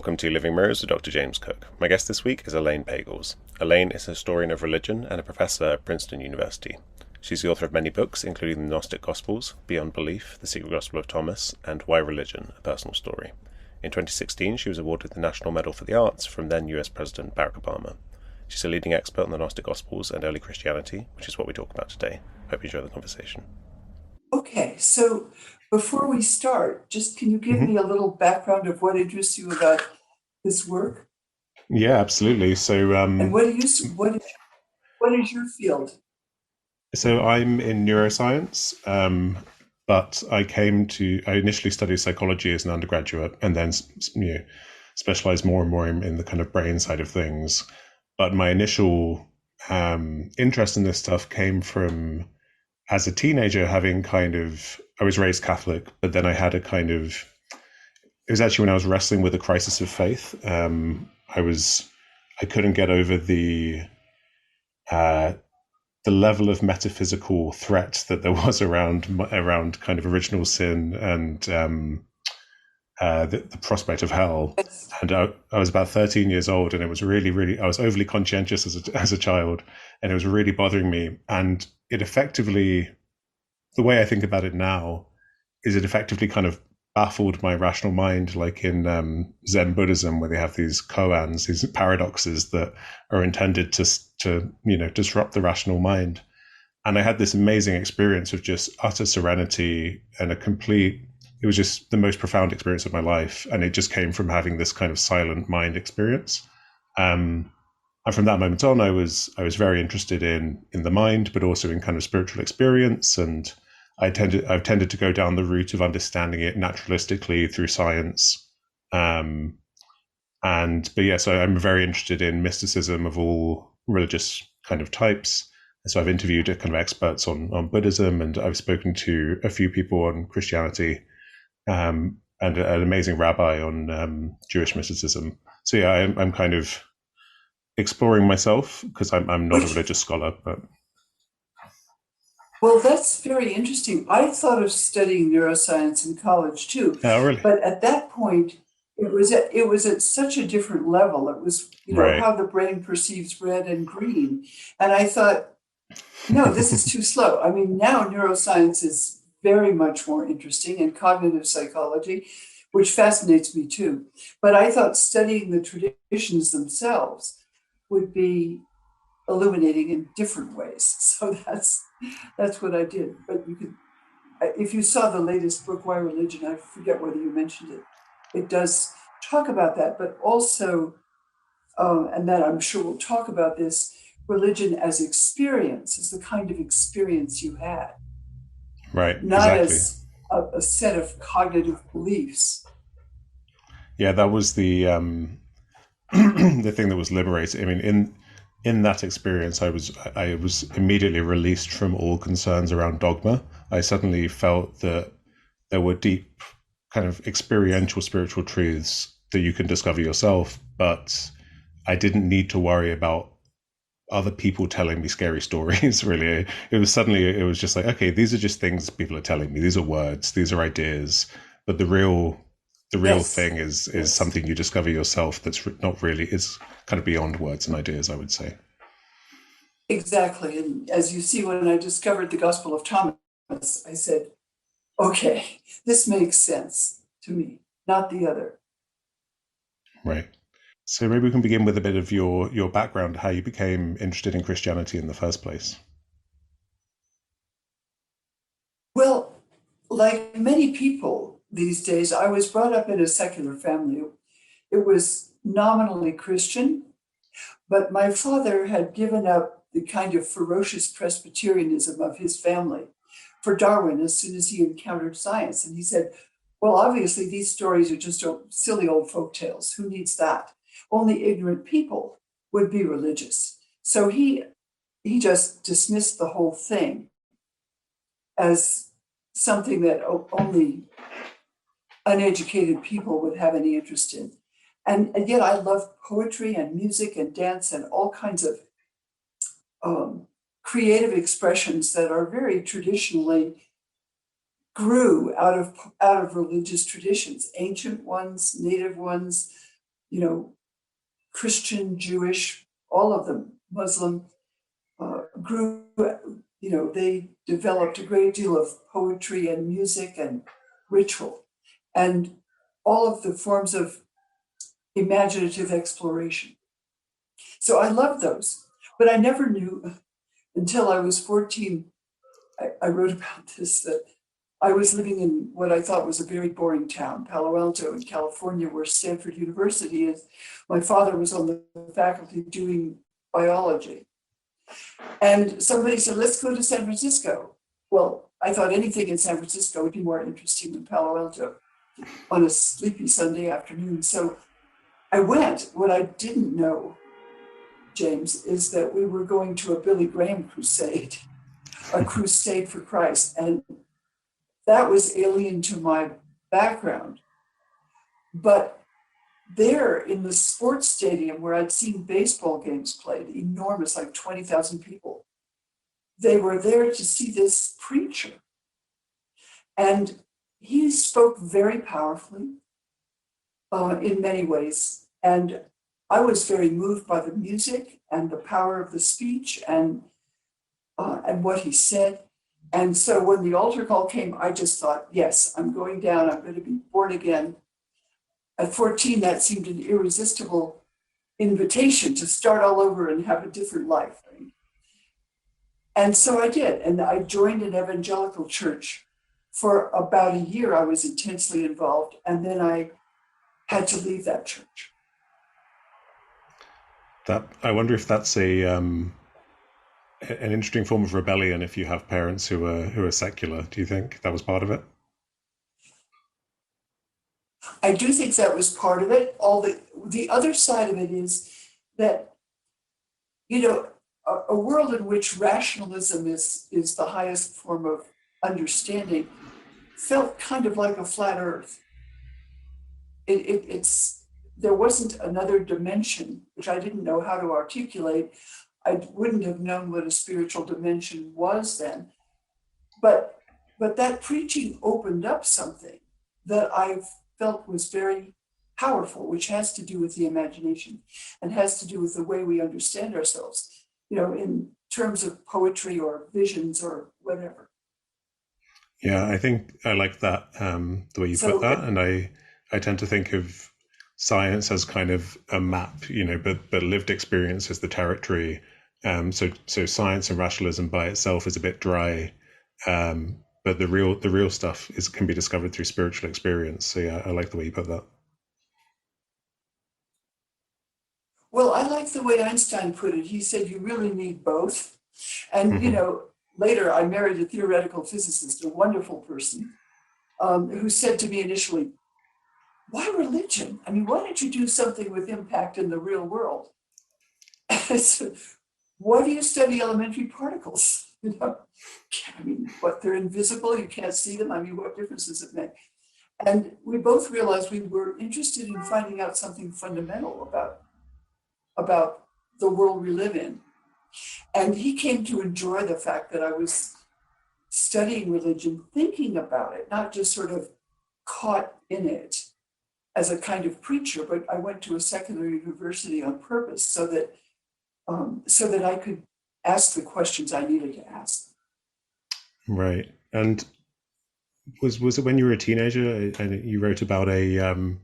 Welcome to Living Mirrors with Dr. James Cook. My guest this week is Elaine Pagels. Elaine is a historian of religion and a professor at Princeton University. She's the author of many books, including the Gnostic Gospels, Beyond Belief, The Secret Gospel of Thomas, and Why Religion? A Personal Story. In 2016, she was awarded the National Medal for the Arts from then US President Barack Obama. She's a leading expert on the Gnostic Gospels and early Christianity, which is what we talk about today. Hope you enjoy the conversation. Okay, so before we start, just can you give me a little background of what interests you about this work? Yeah, absolutely. So, And what is your field? I'm in neuroscience, but I initially studied psychology as an undergraduate, and then specialized more and more in the kind of brain side of things. But my initial interest in this stuff came from, as a teenager, I was raised Catholic, but then I had it was actually when I was wrestling with a crisis of faith. I couldn't get over the level of metaphysical threat that there was around kind of original sin and the prospect of hell. And I was about 13 years old, and it was really, I was overly conscientious as a child, and it was really bothering me. And it effectively, the way I think about it now, is it effectively kind of baffled my rational mind, like in Zen Buddhism, where they have these koans, these paradoxes that are intended to disrupt the rational mind. And I had this amazing experience of just utter serenity and it was just the most profound experience of my life. And it just came from having this kind of silent mind experience. And from that moment on, I was very interested in the mind, but also in kind of spiritual experience. And I've tended to go down the route of understanding it naturalistically through science. So I'm very interested in mysticism of all religious kind of types. So I've interviewed kind of experts on Buddhism, and I've spoken to a few people on Christianity, and an amazing rabbi on Jewish mysticism. So yeah, I'm kind of exploring myself, because I'm not a religious scholar, but. Well, that's very interesting. I thought of studying neuroscience in college too, Oh, really? but at that point, it was at such a different level. It was, Right. how the brain perceives red and green, and I thought, no, this is too slow. I mean, now neuroscience is very much more interesting, and cognitive psychology, which fascinates me too. But I thought studying the traditions themselves would be illuminating in different ways. So that's what I did. But you could, if you saw the latest book, Why Religion? I forget whether you mentioned it. It does talk about that, but also, and that I'm sure we'll talk about this, religion as experience, as the kind of experience you had, Right, not exactly. as a set of cognitive beliefs. Yeah, that was the the thing that was liberating. I mean, in that experience, I was immediately released from all concerns around dogma. I suddenly felt that there were deep kind of experiential spiritual truths that you can discover yourself, but I didn't need to worry about other people telling me scary stories. Really, it was just like, okay, these are just things people are telling me. These are words, these are ideas, but the real Yes, thing is yes, something you discover yourself, that's not really, is kind of beyond words and ideas, I would say. exactly. And as you see, when I discovered the Gospel of Thomas, I said, okay, this makes sense to me, not the other. Right. So maybe we can begin with a bit of your background, how you became interested in Christianity in the first place. Well, like many people these days, I was brought up in a secular family. It was nominally Christian, but my father had given up the kind of ferocious Presbyterianism of his family for Darwin as soon as he encountered science. And he said, well, obviously, these stories are just silly old folk tales. Who needs that? Only ignorant people would be religious. So he just dismissed the whole thing as something that only uneducated people would have any interest in. And yet I love poetry and music and dance and all kinds of creative expressions that are very traditionally grew out of religious traditions, ancient ones, native ones, Christian, Jewish, all of them, Muslim, grew, they developed a great deal of poetry and music and ritual and all of the forms of imaginative exploration. So I loved those, but I never knew until I was 14. I wrote about this, that I was living in what I thought was a very boring town, Palo Alto in California, where Stanford University is. My father was on the faculty doing biology. And somebody said, let's go to San Francisco. Well, I thought anything in San Francisco would be more interesting than Palo Alto on a sleepy Sunday afternoon. So I went. What I didn't know, James, is that we were going to a Billy Graham crusade, a crusade for Christ. And that was alien to my background. But there in the sports stadium where I'd seen baseball games played, enormous, like 20,000 people, they were there to see this preacher. And he spoke very powerfully in many ways. And I was very moved by the music and the power of the speech and what he said. And so when the altar call came, I just thought, yes, I'm going down. I'm going to be born again. At 14, that seemed an irresistible invitation to start all over and have a different life. And so I did. And I joined an evangelical church. For about a year, I was intensely involved. And then I had to leave that church. I wonder if that's an interesting form of rebellion if you have parents who are secular. Do you think that was part of it? I do think that was part of it. The other side of it is that, a world in which rationalism is the highest form of understanding felt kind of like a flat earth. There wasn't another dimension, which I didn't know how to articulate. I wouldn't have known what a spiritual dimension was then. But that preaching opened up something that I felt was very powerful, which has to do with the imagination and has to do with the way we understand ourselves, in terms of poetry or visions or whatever. Yeah, I think I like that, the way you put that. And I tend to think of science as kind of a map, but lived experience is the territory. So science and rationalism by itself is a bit dry, but the real stuff can be discovered through spiritual experience. So yeah, I like the way you put that. Well, I like the way Einstein put it. He said you really need both. And later I married a theoretical physicist, a wonderful person, who said to me initially, why religion? I mean, why don't you do something with impact in the real world? And I said, why do you study elementary particles? I mean, what, they're invisible, you can't see them. I mean, what difference does it make? And we both realized we were interested in finding out something fundamental about the world we live in. And he came to enjoy the fact that I was studying religion, thinking about it, not just sort of caught in it as a kind of preacher, but I went to a secular university on purpose so that I could ask the questions I needed to ask. Right. And was it when you were a teenager and you wrote about a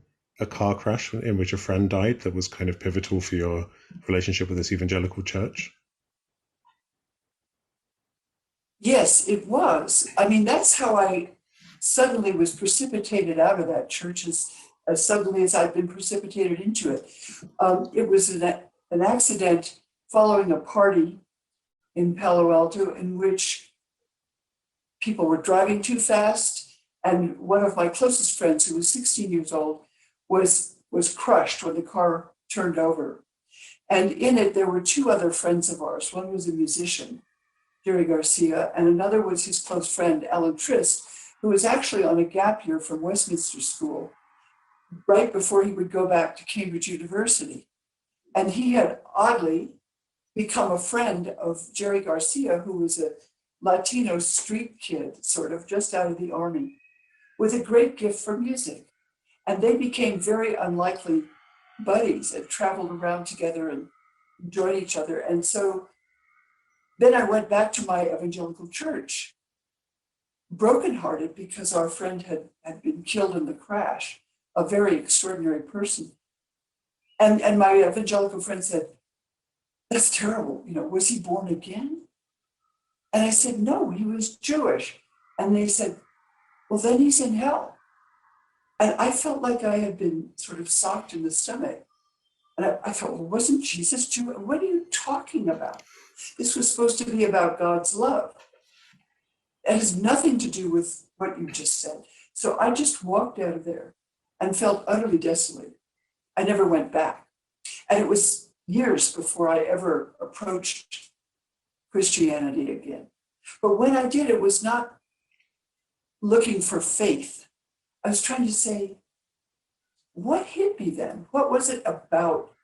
car crash in which a friend died that was kind of pivotal for your relationship with this evangelical church? Yes, it was. I mean, that's how I suddenly was precipitated out of that church as suddenly as I'd been precipitated into it. It was an accident following a party in Palo Alto in which people were driving too fast. And one of my closest friends, who was 16 years old, was crushed when the car turned over. And in it, there were two other friends of ours. One was a musician, Jerry Garcia, and another was his close friend, Alan Trist, who was actually on a gap year from Westminster School right before he would go back to Cambridge University. And he had oddly become a friend of Jerry Garcia, who was a Latino street kid, sort of just out of the army, with a great gift for music. And they became very unlikely buddies and traveled around together and enjoyed each other. And so then I went back to my evangelical church, brokenhearted because our friend had been killed in the crash, a very extraordinary person. And my evangelical friend said, "That's terrible. Was he born again?" And I said, "No, he was Jewish." And they said, "Well, then he's in hell." And I felt like I had been sort of socked in the stomach. And I thought, well, wasn't Jesus Jew? What are you talking about? This was supposed to be about God's love. It has nothing to do with what you just said. So I just walked out of there and felt utterly desolated. I never went back. And it was years before I ever approached Christianity again. But when I did, it was not looking for faith. I was trying to say, what hit me then? What was it about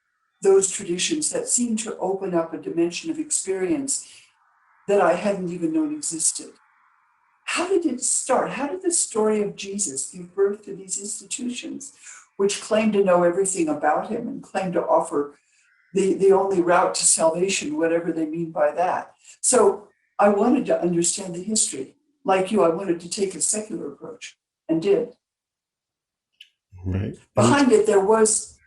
those traditions that seemed to open up a dimension of experience that I hadn't even known existed? How did it start? How did the story of Jesus give birth to these institutions, which claim to know everything about him and claim to offer the only route to salvation, whatever they mean by that? So I wanted to understand the history. Like you, I wanted to take a secular approach and did. Right. Behind it, there was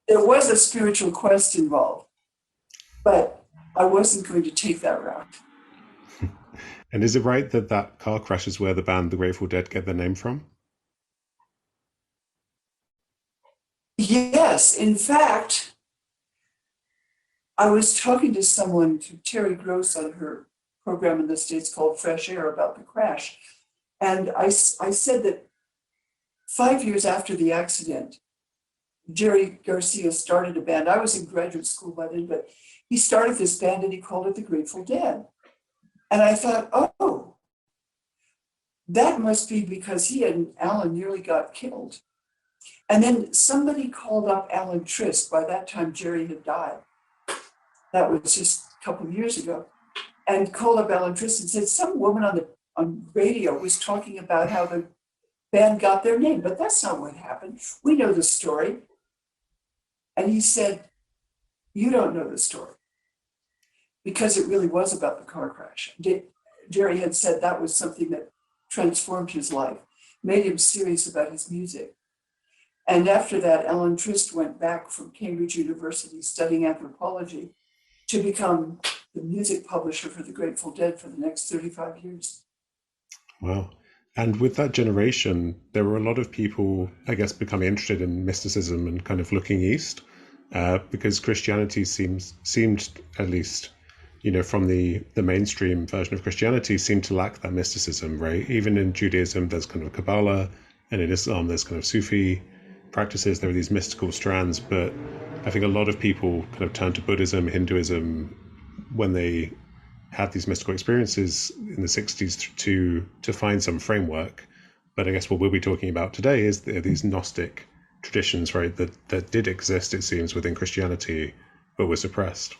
a spiritual quest involved, but I wasn't going to take that route. And is it right that that car crash is where the band The Grateful Dead get their name from? Yes, in fact, I was talking to someone, to Terry Gross, on her program in the States called Fresh Air, about the crash. And I said that 5 years after the accident, Jerry Garcia started a band. I was in graduate school by then, but he started this band and he called it the Grateful Dead. And I thought, oh, that must be because he and Alan nearly got killed. And then somebody called up Alan Trist. By that time, Jerry had died. That was just a couple of years ago. And called up Alan Trist and said, some woman on radio was talking about how the band got their name, but that's not what happened. We know the story. And he said, you don't know the story, because it really was about the car crash. Jerry had said that was something that transformed his life, made him serious about his music. And after that, Alan Trist went back from Cambridge University studying anthropology to become the music publisher for the Grateful Dead for the next 35 years. Wow. And with that generation, there were a lot of people, I guess, becoming interested in mysticism and kind of looking east, because Christianity seemed, at least, from the mainstream version of Christianity, seemed to lack that mysticism, right? Even in Judaism, there's kind of Kabbalah, and in Islam, there's kind of Sufi practices. There are these mystical strands, but I think a lot of people kind of turned to Buddhism, Hinduism, when they had these mystical experiences in the 60s to find some framework. But I guess what we'll be talking about today is these Gnostic traditions, right, that did exist, it seems, within Christianity, but were suppressed.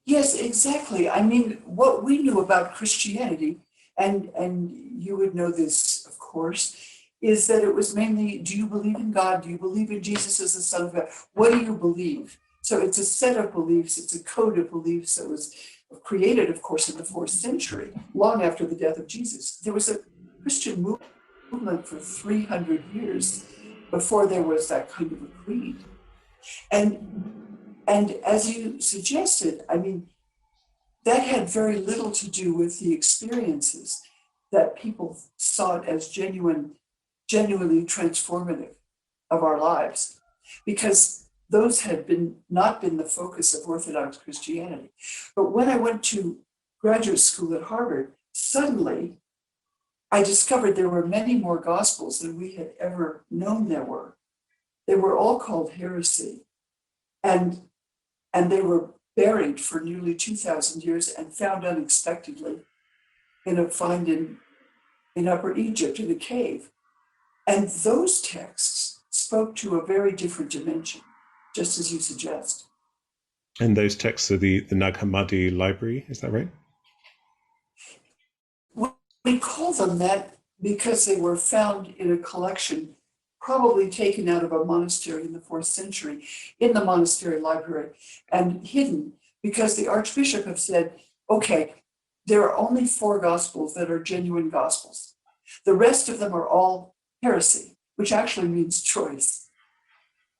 Yes, exactly. I mean, what we knew about Christianity, and you would know this, of course, is that it was mainly, do you believe in God? Do you believe in Jesus as the Son of God? What do you believe? So it's a set of beliefs, it's a code of beliefs that was created, of course, in the 4th century, long after the death of Jesus. There was a Christian movement for 300 years before there was that kind of a creed. And as you suggested, I mean, that had very little to do with the experiences that people saw as genuinely transformative of our lives, because those had not been the focus of Orthodox Christianity. But when I went to graduate school at Harvard, suddenly I discovered there were many more Gospels than we had ever known there were. They were all called heresy. And they were buried for nearly 2,000 years and found unexpectedly in a find in Upper Egypt in a cave. And those texts spoke to a very different dimension, just as you suggest. And those texts are the Nag Hammadi library, is that right? We call them that because they were found in a collection probably taken out of a monastery in the 4th century in the monastery library and hidden because the archbishop have said, okay, there are only 4 gospels that are genuine gospels. The rest of them are all heresy, which actually means choice.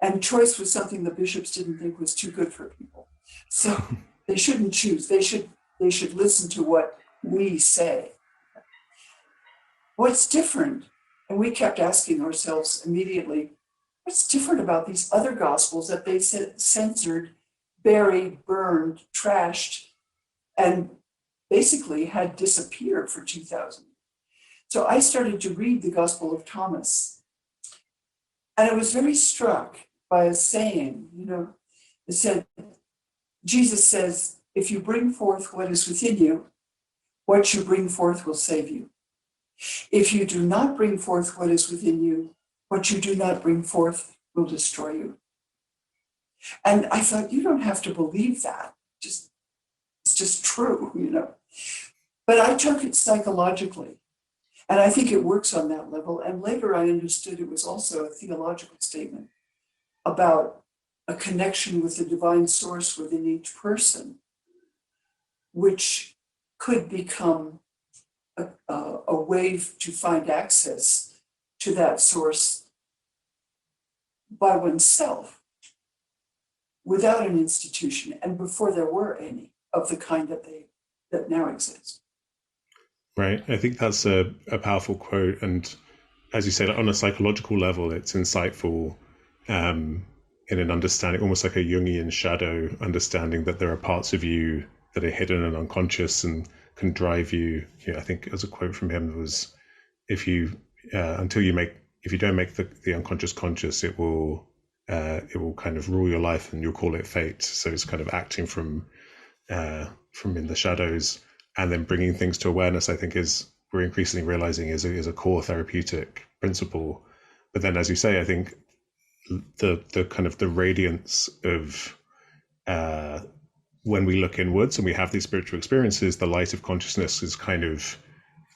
And choice was something the bishops didn't think was too good for people. So they shouldn't choose. They should listen to what we say. What's different? And we kept asking ourselves immediately, what's different about these other gospels that they censored, buried, burned, trashed, and basically had disappeared for 2,000? So I started to read the Gospel of Thomas. And I was very struck by a saying, it said, Jesus says, if you bring forth what is within you, what you bring forth will save you. If you do not bring forth what is within you, what you do not bring forth will destroy you. And I thought, you don't have to believe that. It's just true, But I took it psychologically. And I think it works on that level. And later I understood it was also a theological statement about a connection with the divine source within each person, which could become a way to find access to that source by oneself without an institution and before there were any of the kind that now exist. Right. I think that's a powerful quote. And as you said, on a psychological level, it's insightful in an understanding, almost like a Jungian shadow understanding that there are parts of you that are hidden and unconscious and can drive you. I think as a quote from him was, if you don't make the unconscious conscious, it will kind of rule your life and you'll call it fate. So it's kind of acting from in the shadows and then bringing things to awareness. I think we're increasingly realizing is a core therapeutic principle. But then, as you say, I think the kind of the radiance of when we look inwards and we have these spiritual experiences, the light of consciousness is kind of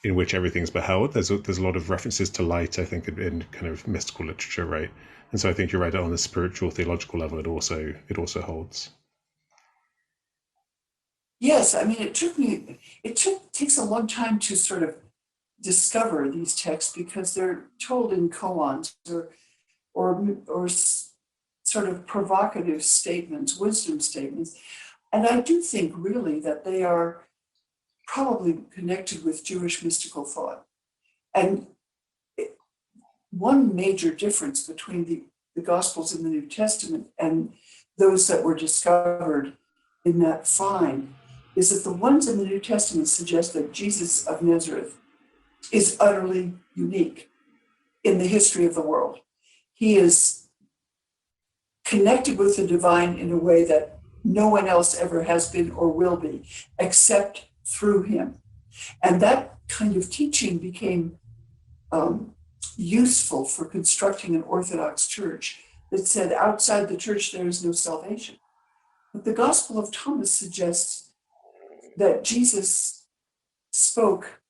in which everything's beheld. There's a lot of references to light, I think, in kind of mystical literature, right? And so I think you're right, on the spiritual, theological level, it also holds. Yes, I mean, takes a long time to sort of discover these texts because they're told in koans or sort of provocative statements, wisdom statements. And I do think really that they are probably connected with Jewish mystical thought. And one major difference between the Gospels in the New Testament and those that were discovered in that find is that the ones in the New Testament suggest that Jesus of Nazareth is utterly unique in the history of the world. He is connected with the divine in a way that no one else ever has been or will be, except through him. And that kind of teaching became useful for constructing an Orthodox church that said outside the church there is no salvation. But the Gospel of Thomas suggests that Jesus spoke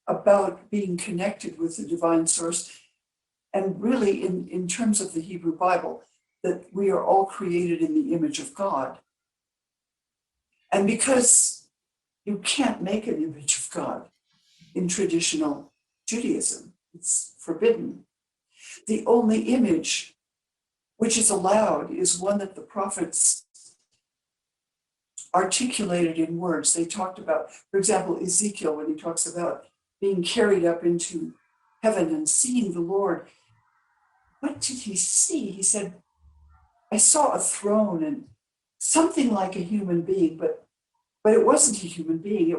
about being connected with the divine source, and really in terms of the Hebrew Bible, that we are all created in the image of God. And because you can't make an image of God in traditional Judaism, it's forbidden. The only image which is allowed is one that the prophets articulated in words. They talked about, for example, Ezekiel, when he talks about being carried up into heaven and seeing the Lord. What did he see? He said, I saw a throne and something like a human being, but it wasn't a human being.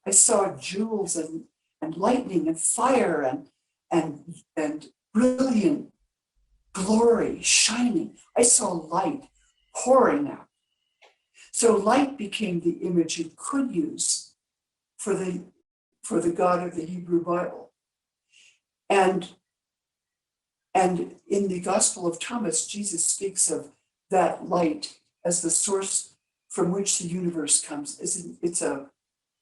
I saw jewels and lightning and fire and brilliant glory shining. I saw light pouring out. So light became the image you could use for the God of the Hebrew Bible. And in the Gospel of Thomas, Jesus speaks of that light as the source from which the universe comes. It's a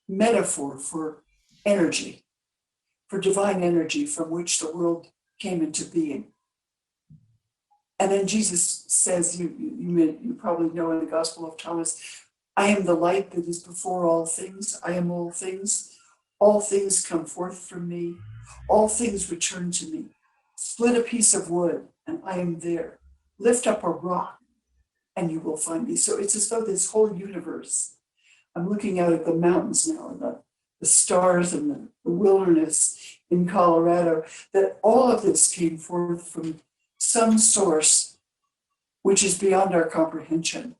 metaphor for energy, for divine energy from which the world came into being. And then Jesus says, you probably know in the Gospel of Thomas, I am the light that is before all things. I am all things. All things come forth from me. All things return to me. Split a piece of wood, and I am there. Lift up a rock, and you will find me. So it's as though this whole universe, I'm looking out at the mountains now, and the stars and the wilderness in Colorado, that all of this came forth from some source which is beyond our comprehension,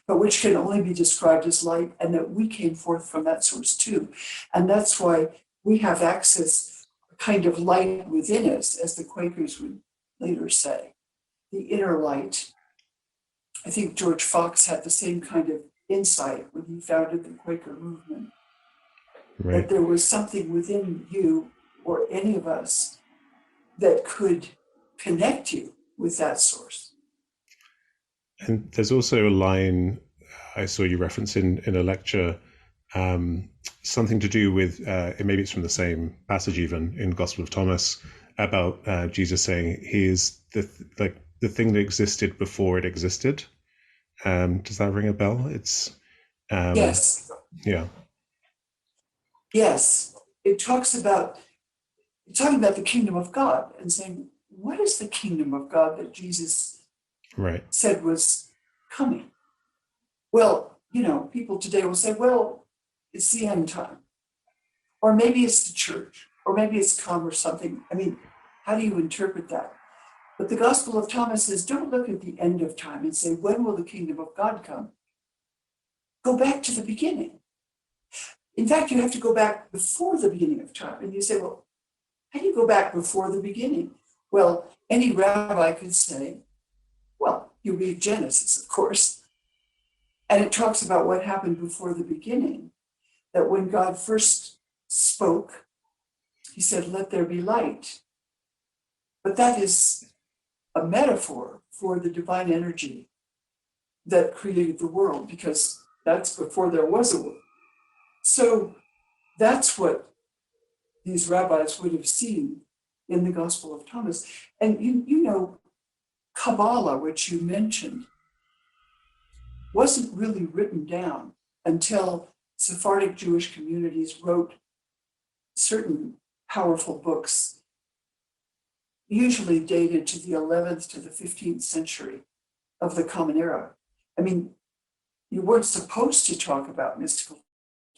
but which can only be described as light, and that we came forth from that source too. And that's why we have access, a kind of light within us, as the Quakers would later say, the inner light. I think George Fox had the same kind of insight when he founded the Quaker movement, Right. that there was something within you or any of us that could connect you with that source. And there's also a line I saw you reference in a lecture, something to do with, maybe it's from the same passage even in Gospel of Thomas, about Jesus saying he is the thing that existed before it existed. Does that ring a bell? It's Yes. Yeah. Yes. It's talking about the kingdom of God and saying, what is the kingdom of God that Jesus Right. said was coming? Well, people today will say, well, it's the end time. Or maybe it's the church, or maybe it's come or something. I mean, how do you interpret that? But the Gospel of Thomas says, don't look at the end of time and say, when will the kingdom of God come? Go back to the beginning. In fact, you have to go back before the beginning of time. And you say, well, how do you go back before the beginning? Well, any rabbi could say, well, you read Genesis, of course, and it talks about what happened before the beginning, that when God first spoke, he said, let there be light. But that is a metaphor for the divine energy that created the world, because that's before there was a world. So that's what these rabbis would have seen in the Gospel of Thomas. And Kabbalah, which you mentioned, wasn't really written down until Sephardic Jewish communities wrote certain powerful books, usually dated to the 11th to the 15th century of the Common Era. I mean, you weren't supposed to talk about mystical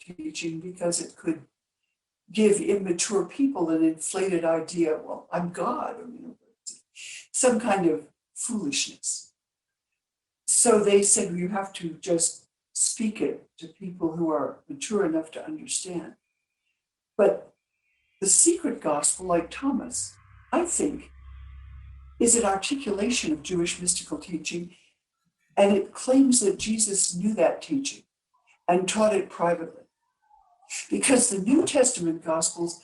teaching because it could give immature people an inflated idea, well, I'm God, or some kind of foolishness. So they said, you have to just speak it to people who are mature enough to understand. But the secret gospel, like Thomas, I think, is an articulation of Jewish mystical teaching, and it claims that Jesus knew that teaching and taught it privately. Because the New Testament Gospels,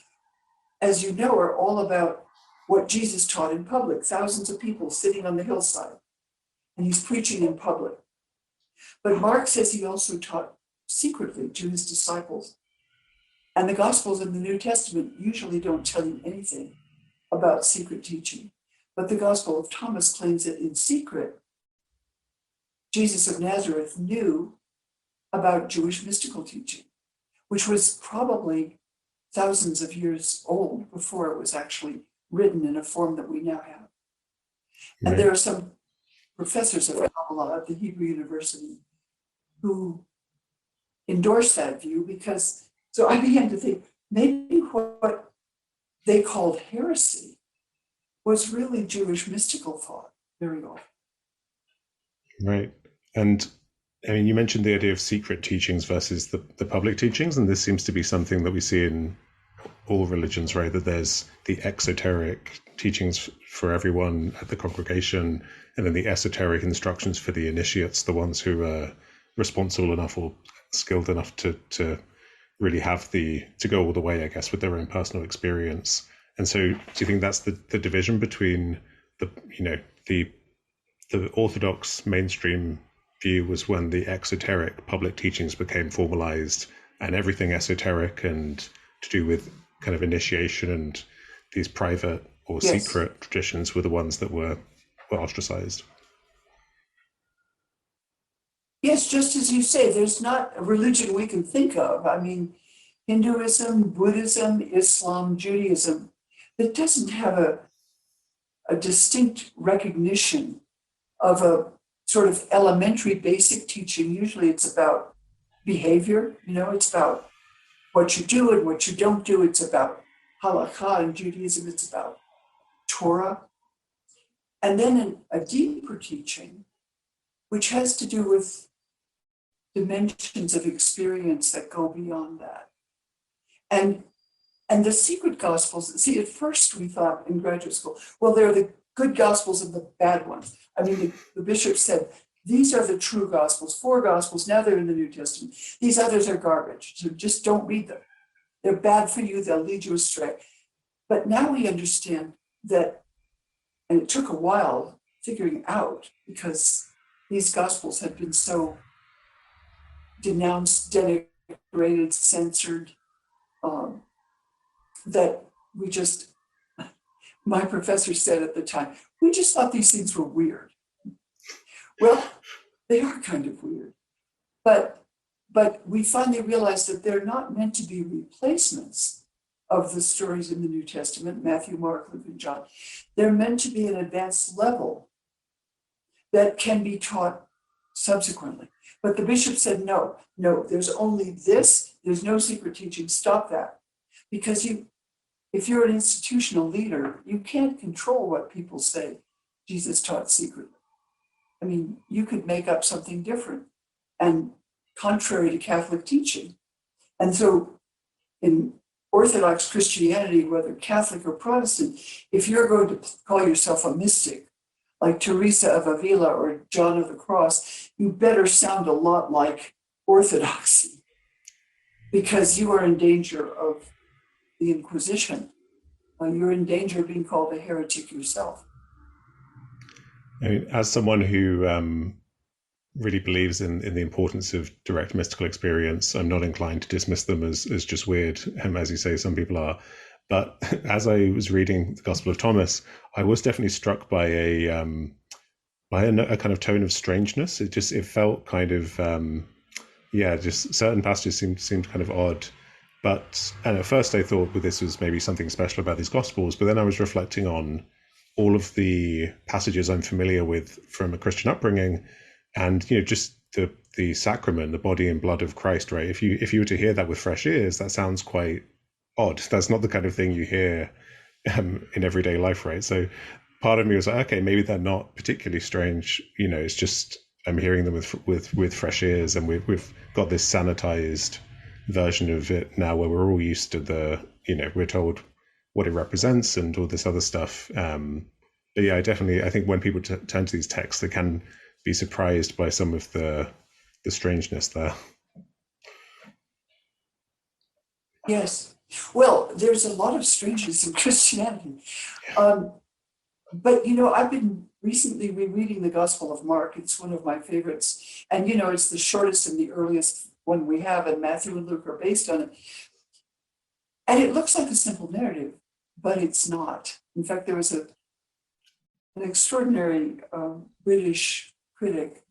as you know, are all about what Jesus taught in public, thousands of people sitting on the hillside, and he's preaching in public. But Mark says he also taught secretly to his disciples. And the Gospels in the New Testament usually don't tell you anything about secret teaching. But the Gospel of Thomas claims that in secret, Jesus of Nazareth knew about Jewish mystical teaching, which was probably thousands of years old before it was actually written in a form that we now have. And there are some professors of Kabbalah at the Hebrew University who endorse that view, because, so I began to think, maybe what they called heresy was really Jewish mystical thought very often. Right. And I mean, you mentioned the idea of secret teachings versus the public teachings, and this seems to be something that we see in all religions, right? That there's the exoteric teachings for everyone at the congregation, and then the esoteric instructions for the initiates, the ones who are responsible enough or skilled enough to really have to go all the way, I guess, with their own personal experience. And so do you think that's the division between the orthodox mainstream view was when the exoteric public teachings became formalized, and everything esoteric and to do with kind of initiation and these private or Yes. secret traditions were the ones that were ostracized. Yes, just as you say, there's not a religion we can think of. I mean, Hinduism, Buddhism, Islam, Judaism, that doesn't have a distinct recognition of a sort of elementary basic teaching. Usually it's about behavior, it's about what you do and what you don't do. It's about halakha in Judaism, it's about Torah. And then a deeper teaching, which has to do with dimensions of experience that go beyond that. And and the secret gospels, see, at first we thought in graduate school, well, there are the good gospels and the bad ones. I mean, the bishop said, these are the true gospels, 4 gospels, now they're in the New Testament. These others are garbage, so just don't read them. They're bad for you, they'll lead you astray. But now we understand that, and it took a while figuring out because these gospels had been so denounced, denigrated, censored, that my professor said at the time, we just thought these things were weird. Well, they are kind of weird, but we finally realized that they're not meant to be replacements of the stories in the New Testament, Matthew, Mark, Luke, and John. They're meant to be an advanced level that can be taught subsequently. But the bishop said, no, there's only this, there's no secret teaching, stop that. Because if you're an institutional leader, you can't control what people say Jesus taught secretly. I mean, you could make up something different and contrary to Catholic teaching. And so in Orthodox Christianity, whether Catholic or Protestant, if you're going to call yourself a mystic, like Teresa of Avila or John of the Cross, you better sound a lot like orthodoxy, because you are in danger of the Inquisition. You're in danger of being called a heretic yourself. I mean, as someone who really believes in the importance of direct mystical experience, I'm not inclined to dismiss them as just weird, as you say, some people are. But as I was reading the Gospel of Thomas, I was definitely struck by a kind of tone of strangeness. It felt kind of just certain passages seemed kind of odd. And at first I thought, well, this was maybe something special about these Gospels. But then I was reflecting on all of the passages I'm familiar with from a Christian upbringing, and just the sacrament, the body and blood of Christ, right? If you were to hear that with fresh ears, that sounds quite odd. That's not the kind of thing you hear in everyday life, right? So part of me was like, okay, maybe they're not particularly strange. It's just I'm hearing them with fresh ears, and we've got this sanitized version of it now where we're all used to we're told what it represents and all this other stuff. But yeah, I think when people turn to these texts, they can be surprised by some of the strangeness there. Yes. Well, there's a lot of strangeness in Christianity. But, I've been recently rereading the Gospel of Mark. It's one of my favorites. And, it's the shortest and the earliest one we have, and Matthew and Luke are based on it. And it looks like a simple narrative, but it's not. In fact, there was an extraordinary British critic,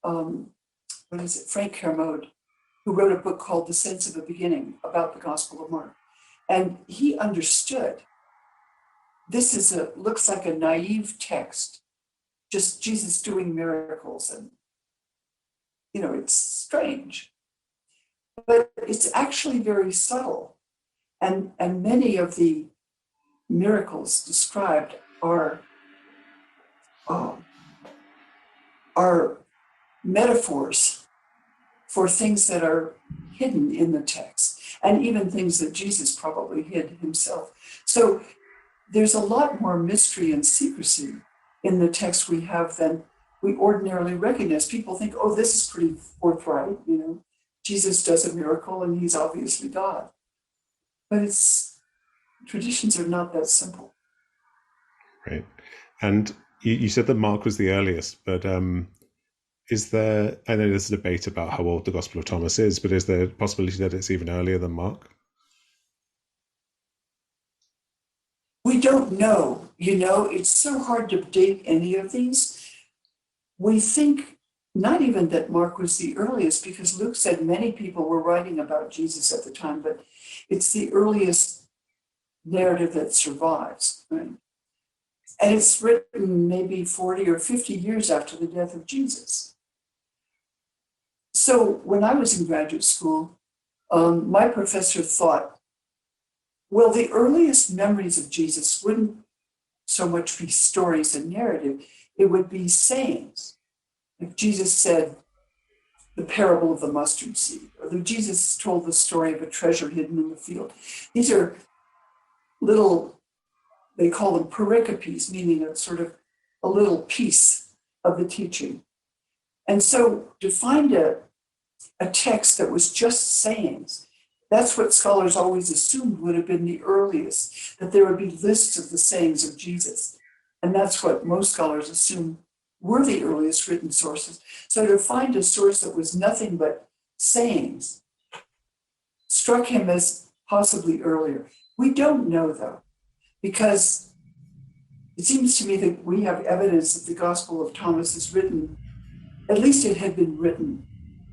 Frank Kermode, who wrote a book called The Sense of a Beginning about the Gospel of Mark. And he understood this looks like a naive text, just Jesus doing miracles, and it's strange, but it's actually very subtle, and many of the miracles described are metaphors for things that are hidden in the text, and even things that Jesus probably hid himself. So there's a lot more mystery and secrecy in the text we have than we ordinarily recognize. People think, oh, this is pretty forthright, Jesus does a miracle and he's obviously God. But traditions are not that simple. Right. And you said that Mark was the earliest, but is there, I know there's a debate about how old the Gospel of Thomas is, but is there a possibility that it's even earlier than Mark? We don't know, it's so hard to date any of these. We think not even that Mark was the earliest, because Luke said many people were writing about Jesus at the time, but it's the earliest narrative that survives, right? And it's written maybe 40 or 50 years after the death of Jesus. So when I was in graduate school, my professor thought, well, the earliest memories of Jesus wouldn't so much be stories and narrative, it would be sayings. Like Jesus said, the parable of the mustard seed, or Jesus told the story of a treasure hidden in the field. These are little, they call them pericopes, meaning a sort of a little piece of the teaching. And so to find a text that was just sayings, that's what scholars always assumed would have been the earliest, that there would be lists of the sayings of Jesus. And that's what most scholars assume were the earliest written sources. So to find a source that was nothing but sayings struck him as possibly earlier. We don't know, though, because it seems to me that we have evidence that the Gospel of Thomas is written, at least it had been written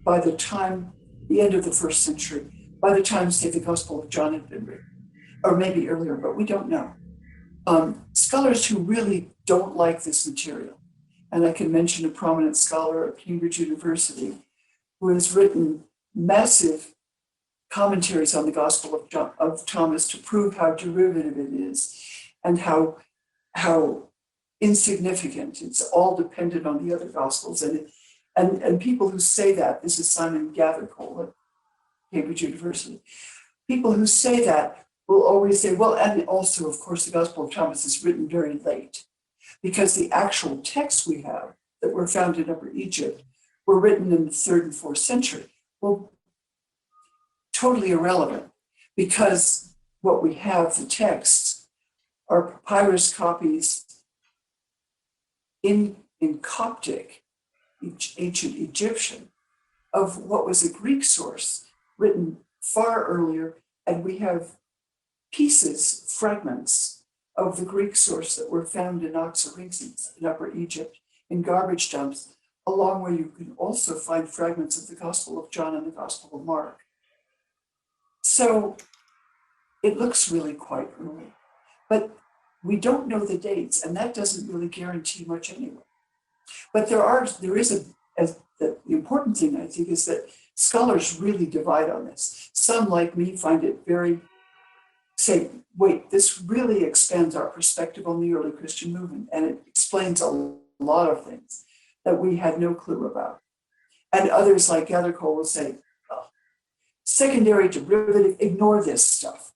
by the time, the end of the first century, by the time, say, the Gospel of John had been written, or maybe earlier, but we don't know. Scholars who really don't like this material, and I can mention a prominent scholar at Cambridge University who has written massive commentaries on the Gospel of Thomas to prove how derivative it is and how insignificant. It's all dependent on the other Gospels. And people who say that, this is Simon Gathercole at Cambridge University, people who say that will always say, well, and also, of course, the Gospel of Thomas is written very late, because the actual texts we have that were found in Upper Egypt were written in the 3rd and 4th century. Well, totally irrelevant, because what we have, the texts, are papyrus copies in Coptic, ancient Egyptian, of what was a Greek source written far earlier, and we have pieces, fragments of the Greek source that were found in Oxyrhynchus in Upper Egypt in garbage dumps, along where you can also find fragments of the Gospel of John and the Gospel of Mark. So it looks really quite early, but we don't know the dates, and that doesn't really guarantee much anyway. But the important thing, I think, is that scholars really divide on this. Some, like me, find it say, wait, this really expands our perspective on the early Christian movement, and it explains a lot of things that we had no clue about. And others, like Gathercole, will say, oh, secondary derivative, ignore this stuff.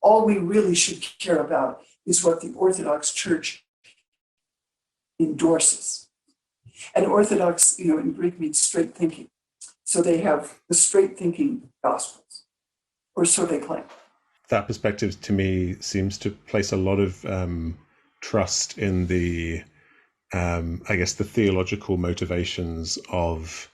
All we really should care about is what the Orthodox Church endorses. And Orthodox, in Greek means straight thinking. So they have the straight thinking Gospels, or so they claim. That perspective, to me, seems to place a lot of trust in the, I guess, the theological motivations of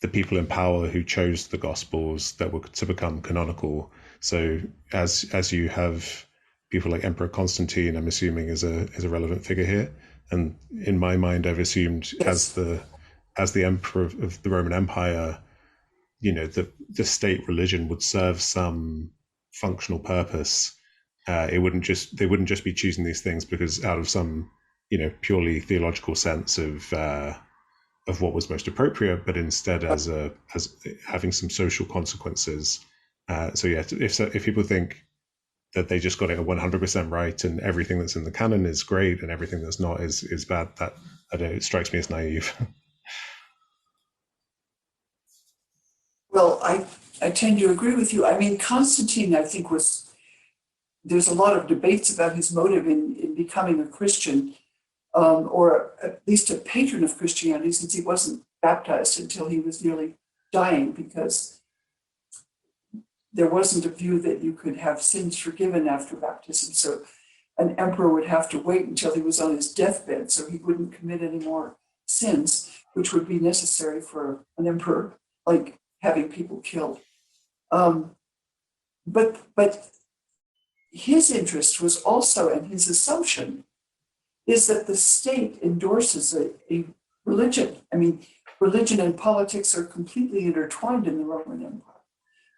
the people in power who chose the Gospels that were to become canonical. So as you have people like Emperor Constantine, I'm assuming is a relevant figure here. And in my mind, I've assumed Yes. as the emperor of the Roman Empire, the state religion would serve some functional purpose. They wouldn't just be choosing these things because out of some purely theological sense of what was most appropriate, but instead as having some social consequences. So yeah, if people think that they just got it 100% right and everything that's in the canon is great and everything that's not is bad, that it strikes me as naive. Well, I tend to agree with you. I mean, Constantine, I think, there's a lot of debates about his motive in becoming a Christian, or at least a patron of Christianity, since he wasn't baptized until he was nearly dying, because there wasn't a view that you could have sins forgiven after baptism. So an emperor would have to wait until he was on his deathbed so he wouldn't commit any more sins, which would be necessary for an emperor, like having people killed. But his interest was also, and his assumption is that the state endorses a religion. I mean, religion and politics are completely intertwined in the Roman Empire.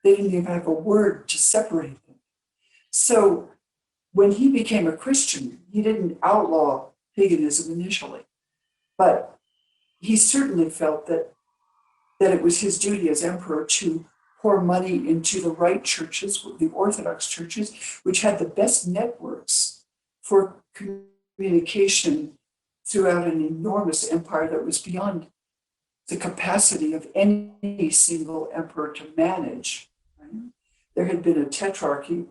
They didn't even have a word to separate them. So when he became a Christian, he didn't outlaw paganism initially, but he certainly felt that it was his duty as emperor to pour money into the right churches, the orthodox churches, which had the best networks for communication throughout an enormous empire that was beyond the capacity of any single emperor to manage. Right? There had been a tetrarchy,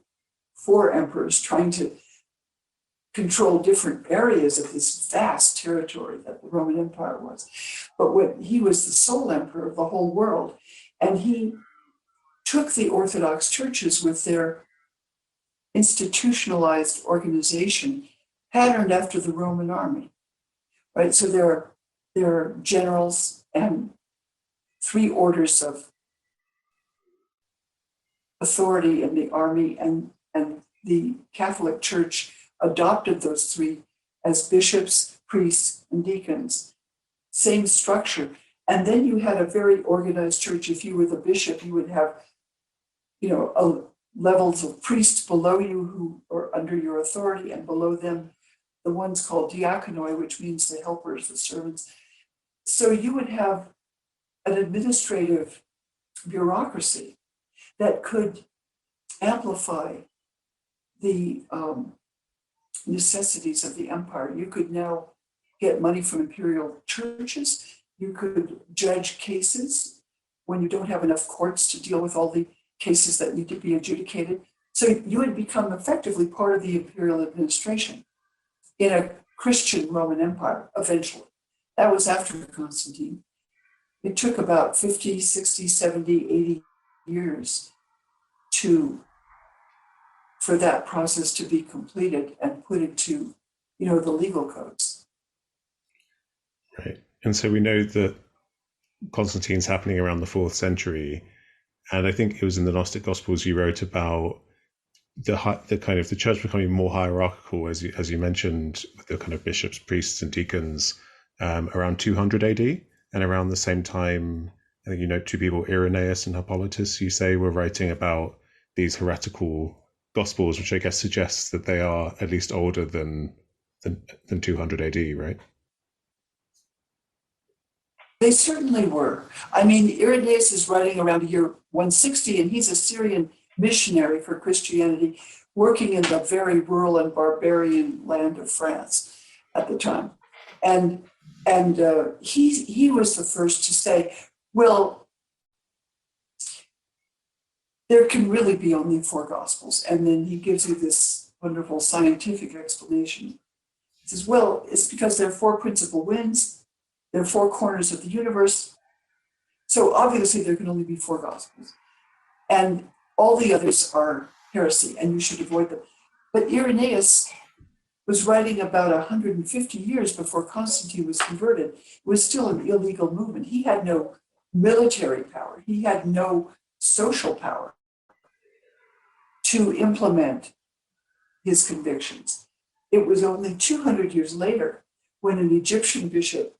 4 emperors trying to control different areas of this vast territory that the Roman Empire was. But when he was the sole emperor of the whole world, and he took the Orthodox churches with their institutionalized organization patterned after the Roman army, right? So there are generals and 3 orders of authority in the army, and the Catholic Church adopted those 3 as bishops, priests, and deacons. Same structure. And then you had a very organized church. If you were the bishop, you would have, levels of priests below you who are under your authority, and below them, the ones called diaconoi, which means the helpers, the servants. So you would have an administrative bureaucracy that could amplify the necessities of the empire. You could now get money from imperial churches. You could judge cases when you don't have enough courts to deal with all the cases that need to be adjudicated. So you would become effectively part of the imperial administration in a Christian Roman Empire eventually. That was after Constantine. It took about 50, 60, 70, 80 years for that process to be completed and put into, the legal codes. Right. And so we know that Constantine's happening around the 4th century. And I think it was in the Gnostic Gospels you wrote about the kind of the church becoming more hierarchical, as you mentioned, with the kind of bishops, priests, and deacons around 200 AD. And around the same time, I think 2 people, Irenaeus and Hippolytus, you say were writing about these heretical Gospels, which I guess suggests that they are at least older than 200 AD, right? They certainly were. I mean, Irenaeus is writing around the year 160, and he's a Syrian missionary for Christianity, working in the very rural and barbarian land of France at the time. And he was the first to say, well, there can really be only 4 Gospels. And then he gives you this wonderful scientific explanation. He says, well, it's because there are 4 principal winds, there are 4 corners of the universe. So obviously there can only be 4 Gospels. And all the others are heresy, and you should avoid them. But Irenaeus was writing about 150 years before Constantine was converted. It was still an illegal movement. He had no military power. He had no social power to implement his convictions. It was only 200 years later when an Egyptian bishop,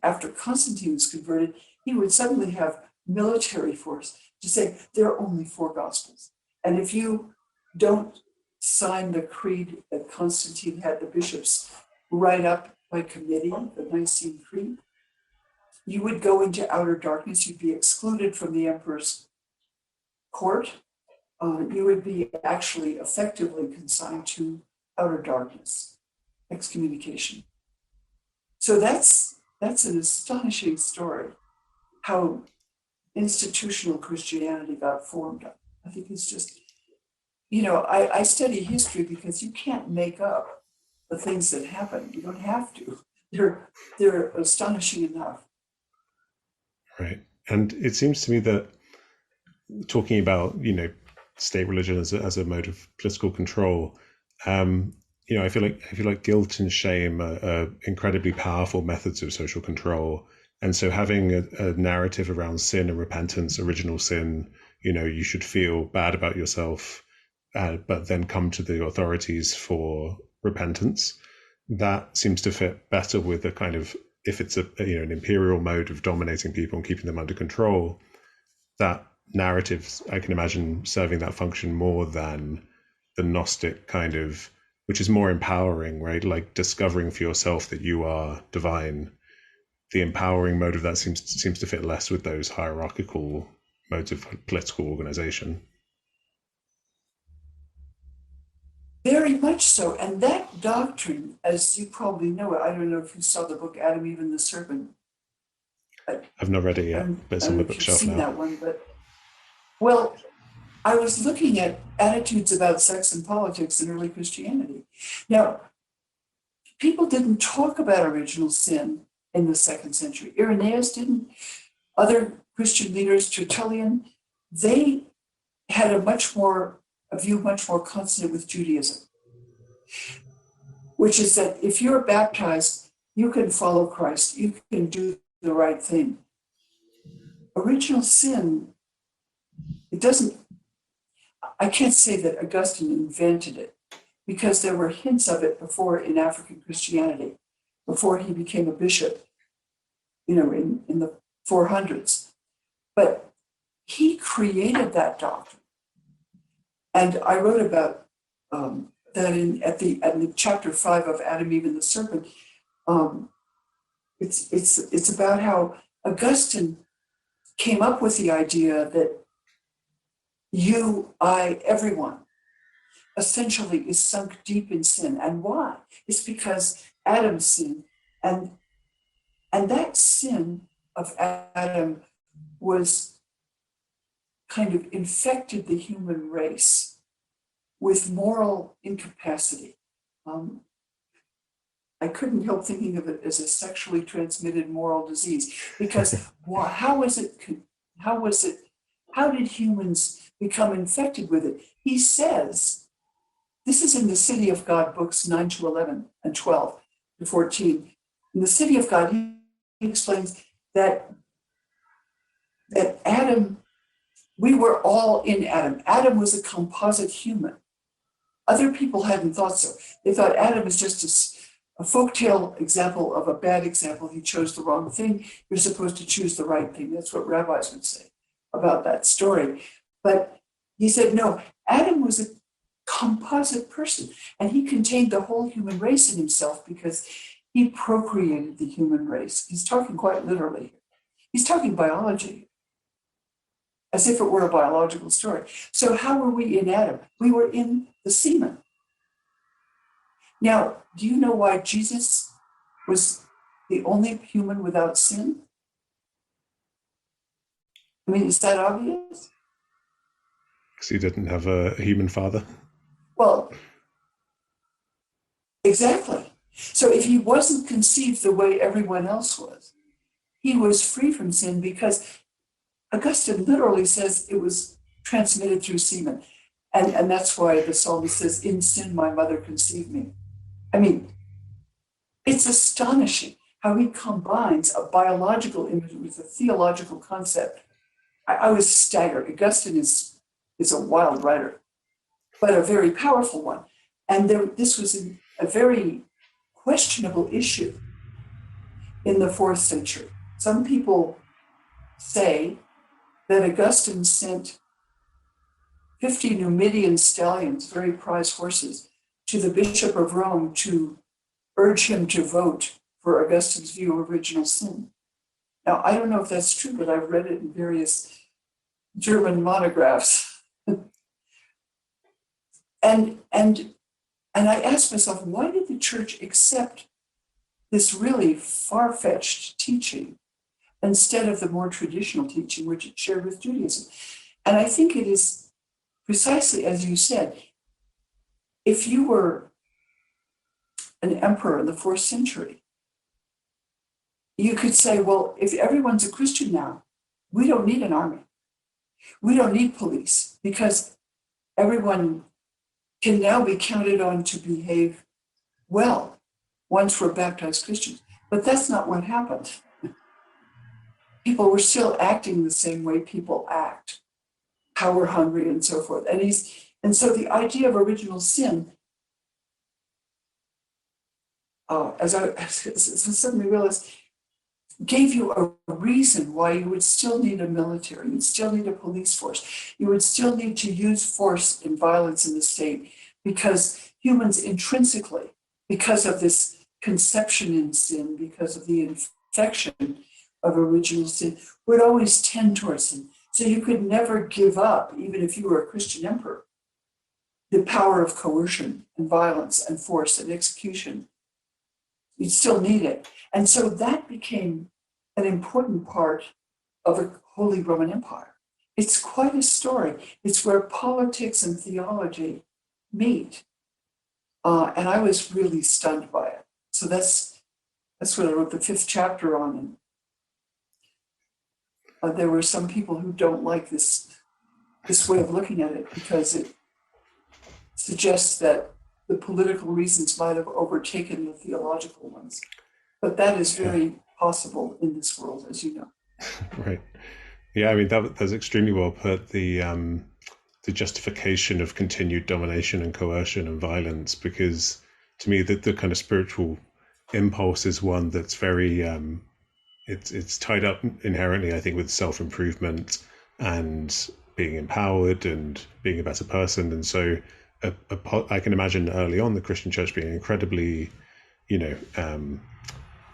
after Constantine was converted, he would suddenly have military force to say there are only 4 Gospels. And if you don't sign the creed that Constantine had the bishops write up by committee, the Nicene Creed, you would go into outer darkness. You'd be excluded from the emperor's court. You would be actually effectively consigned to outer darkness, excommunication. So that's an astonishing story, how institutional Christianity got formed. I think it's just, I study history because you can't make up the things that happen. You don't have to. They're astonishing enough. Right. And it seems to me that talking about, state religion as a mode of political control, I feel like guilt and shame are incredibly powerful methods of social control. And so having a narrative around sin and repentance, original sin, you should feel bad about yourself but then come to the authorities for repentance. That seems to fit better with a kind of, if it's an imperial mode of dominating people and keeping them under control, that narrative, I can imagine serving that function more than the Gnostic kind of, which is more empowering, right? Like discovering for yourself that you are divine. The empowering mode of that seems to fit less with those hierarchical modes of political organization. Very much so. And that doctrine, as you probably know, I don't know if you saw the book Adam, Eve, and the Serpent. I've not read it yet, but it's I on don't the know if you've bookshelf seen now. that one, but well, I was looking at attitudes about sex and politics in early Christianity. Now, people didn't talk about original sin in the second century. Irenaeus didn't. Other Christian leaders, Tertullian, they had a view much more consonant with Judaism, which is that if you're baptized, you can follow Christ, you can do the right thing. Original sin, I can't say that Augustine invented it, because there were hints of it before in African Christianity, before he became a bishop, in the 400s. But he created that doctrine. And I wrote about that at the chapter 5 of Adam, Eve, and the Serpent. It's about how Augustine came up with the idea that you, I, everyone, essentially is sunk deep in sin. And why? It's because Adam sinned, and that sin of Adam was kind of infected the human race with moral incapacity. I couldn't help thinking of it as a sexually transmitted moral disease, because how did humans become infected with it? He says, this is in the City of God books 9 to 11 and 12 to 14. In the City of God, he explains that Adam, we were all in Adam. Adam was a composite human. Other people hadn't thought so. They thought Adam is just a folktale example of a bad example. He chose the wrong thing. You're supposed to choose the right thing. That's what rabbis would say about that story. But he said, no, Adam was a composite person, and he contained the whole human race in himself because he procreated the human race. He's talking quite literally. He's talking biology, as if it were a biological story. So how were we in Adam? We were in the semen. Now, do you know why Jesus was the only human without sin? I mean, is that obvious? Because he didn't have a human father. Well, exactly. So if he wasn't conceived the way everyone else was, he was free from sin, because Augustine literally says it was transmitted through semen. And that's why the psalmist says, in sin my mother conceived me. I mean, it's astonishing how he combines a biological image with a theological concept. I was staggered. Augustine is a wild writer, but a very powerful one. And this was a very questionable issue in the 4th century. Some people say that Augustine sent 50 Numidian stallions, very prized horses, to the Bishop of Rome to urge him to vote for Augustine's view of original sin. Now, I don't know if that's true, but I've read it in various German monographs. And I asked myself, why did the church accept this really far-fetched teaching instead of the more traditional teaching which it shared with Judaism? And I think it is precisely as you said. If you were an emperor in the 4th century, you could say, well, if everyone's a Christian now, we don't need an army. We don't need police, because everyone can now be counted on to behave well once we're baptized Christians. But that's not what happened. People were still acting the same way people act, power hungry and so forth. And And so the idea of original sin, as I suddenly realized, gave you a reason why you would still need a military, you'd still need a police force, you would still need to use force and violence in the state, because humans intrinsically, because of this conception in sin, because of the infection of original sin, would always tend towards sin. So you could never give up, even if you were a Christian emperor, the power of coercion and violence and force and execution. You'd still need it. And so that became an important part of the Holy Roman Empire. It's quite a story. It's where politics and theology meet. And I was really stunned by it. So that's what I wrote the 5th chapter on. And there were some people who don't like this way of looking at it, because it suggests that the political reasons might have overtaken the theological ones. But that is very possible in this world, as you know. Right. Yeah, I mean, that's extremely well put. The justification of continued domination and coercion and violence, because to me, the kind of spiritual impulse is one that's very, it's tied up inherently, I think, with self-improvement and being empowered and being a better person. And so I can imagine early on the Christian church being incredibly,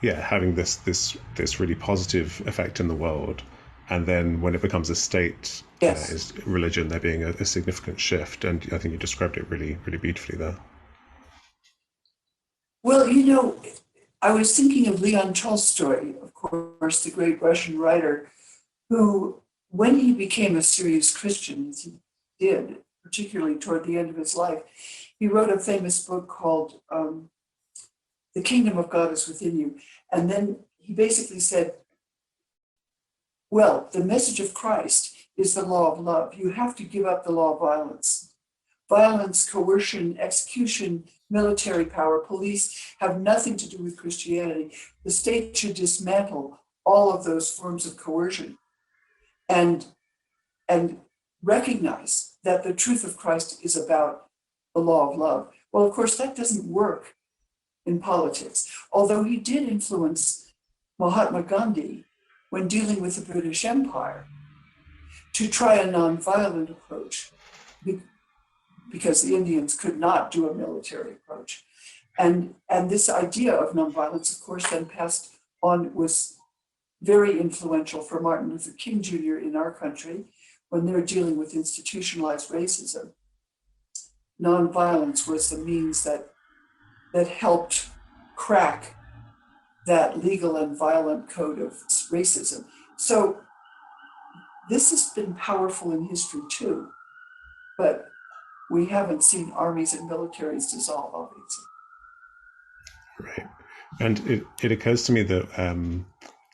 having this really positive effect in the world. And then when it becomes a state, Yes. is religion, there being a significant shift. And I think you described it really, really beautifully there. Well, I was thinking of Leon Tolstoy, of course, the great Russian writer, who, when he became a serious Christian, as he did, particularly toward the end of his life, he wrote a famous book called The Kingdom of God is Within You. And then he basically said, well, the message of Christ is the law of love. You have to give up the law of violence. Violence, coercion, execution, military power, police have nothing to do with Christianity. The state should dismantle all of those forms of coercion and recognize that the truth of Christ is about the law of love. Well, of course, that doesn't work in politics, although he did influence Mahatma Gandhi when dealing with the British Empire to try a nonviolent approach, because the Indians could not do a military approach. And this idea of nonviolence, of course, then passed on, was very influential for Martin Luther King Jr. in our country when they're dealing with institutionalized racism. Nonviolence was the means that helped crack that legal and violent code of racism. So this has been powerful in history too, but we haven't seen armies and militaries dissolve, obviously. Right. And it occurs to me that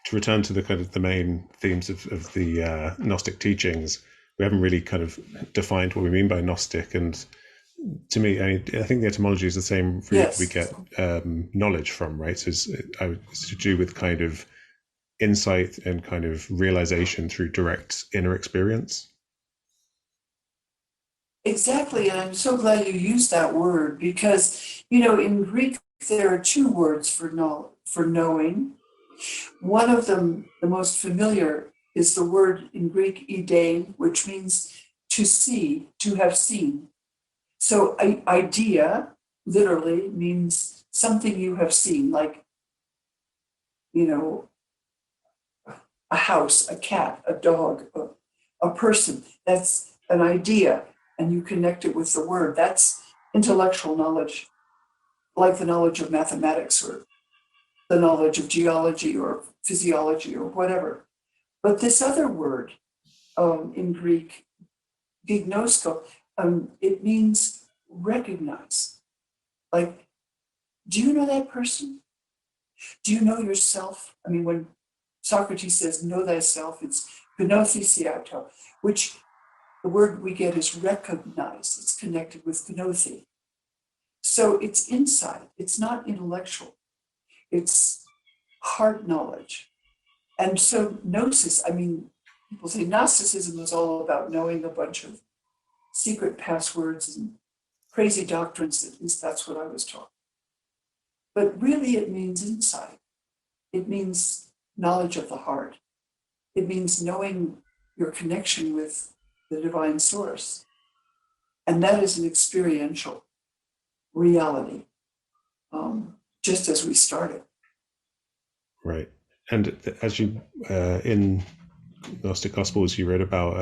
to return to the kind of the main themes of the Gnostic teachings, we haven't really kind of defined what we mean by Gnostic. And to me, I think the etymology is the same root Yes. we get knowledge from, right? So it's to do with kind of insight and kind of realization through direct inner experience. Exactly, and I'm so glad you used that word, because, in Greek, there are 2 words for knowing. One of them, the most familiar, is the word in Greek "ide," which means to see, to have seen. So idea literally means something you have seen, like, a house, a cat, a dog, a person. That's an idea, and you connect it with the word. That's intellectual knowledge, like the knowledge of mathematics or the knowledge of geology or physiology or whatever. But this other word in Greek, gignosko, it means recognize. Like, do you know that person? Do you know yourself? I mean, when Socrates says, know thyself, it's gnothisiato, which the word we get is recognize. It's connected with gnothi. So it's insight. It's not intellectual. It's heart knowledge. And so gnosis, I mean, people say Gnosticism is all about knowing a bunch of secret passwords and crazy doctrines. At least that's what I was taught. But really, it means insight. It means knowledge of the heart. It means knowing your connection with the divine source. And that is an experiential reality, just as we started. Right. And as you, in Gnostic Gospels, you read about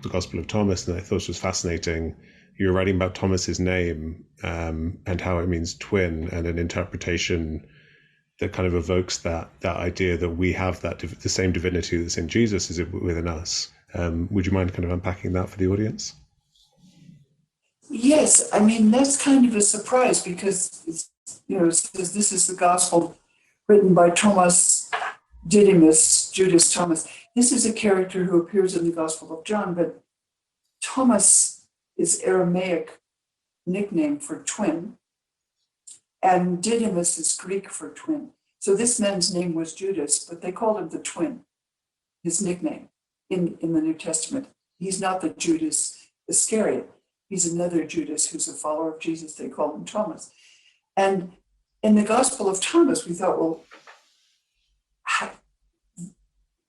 the Gospel of Thomas, and I thought it was fascinating. You were writing about Thomas's name and how it means twin, and an interpretation that kind of evokes that idea that we have the same divinity that's in Jesus is within us. Would you mind kind of unpacking that for the audience? Yes, I mean, that's kind of a surprise because it says this is the gospel written by Thomas Didymus, Judas Thomas. This is a character who appears in the Gospel of John, but Thomas is Aramaic nickname for twin, and Didymus is Greek for twin. So this man's name was Judas, but they called him the twin, his nickname in the New Testament. He's not the Judas Iscariot. He's another Judas who's a follower of Jesus. They call him Thomas. And in the Gospel of Thomas, we thought, well,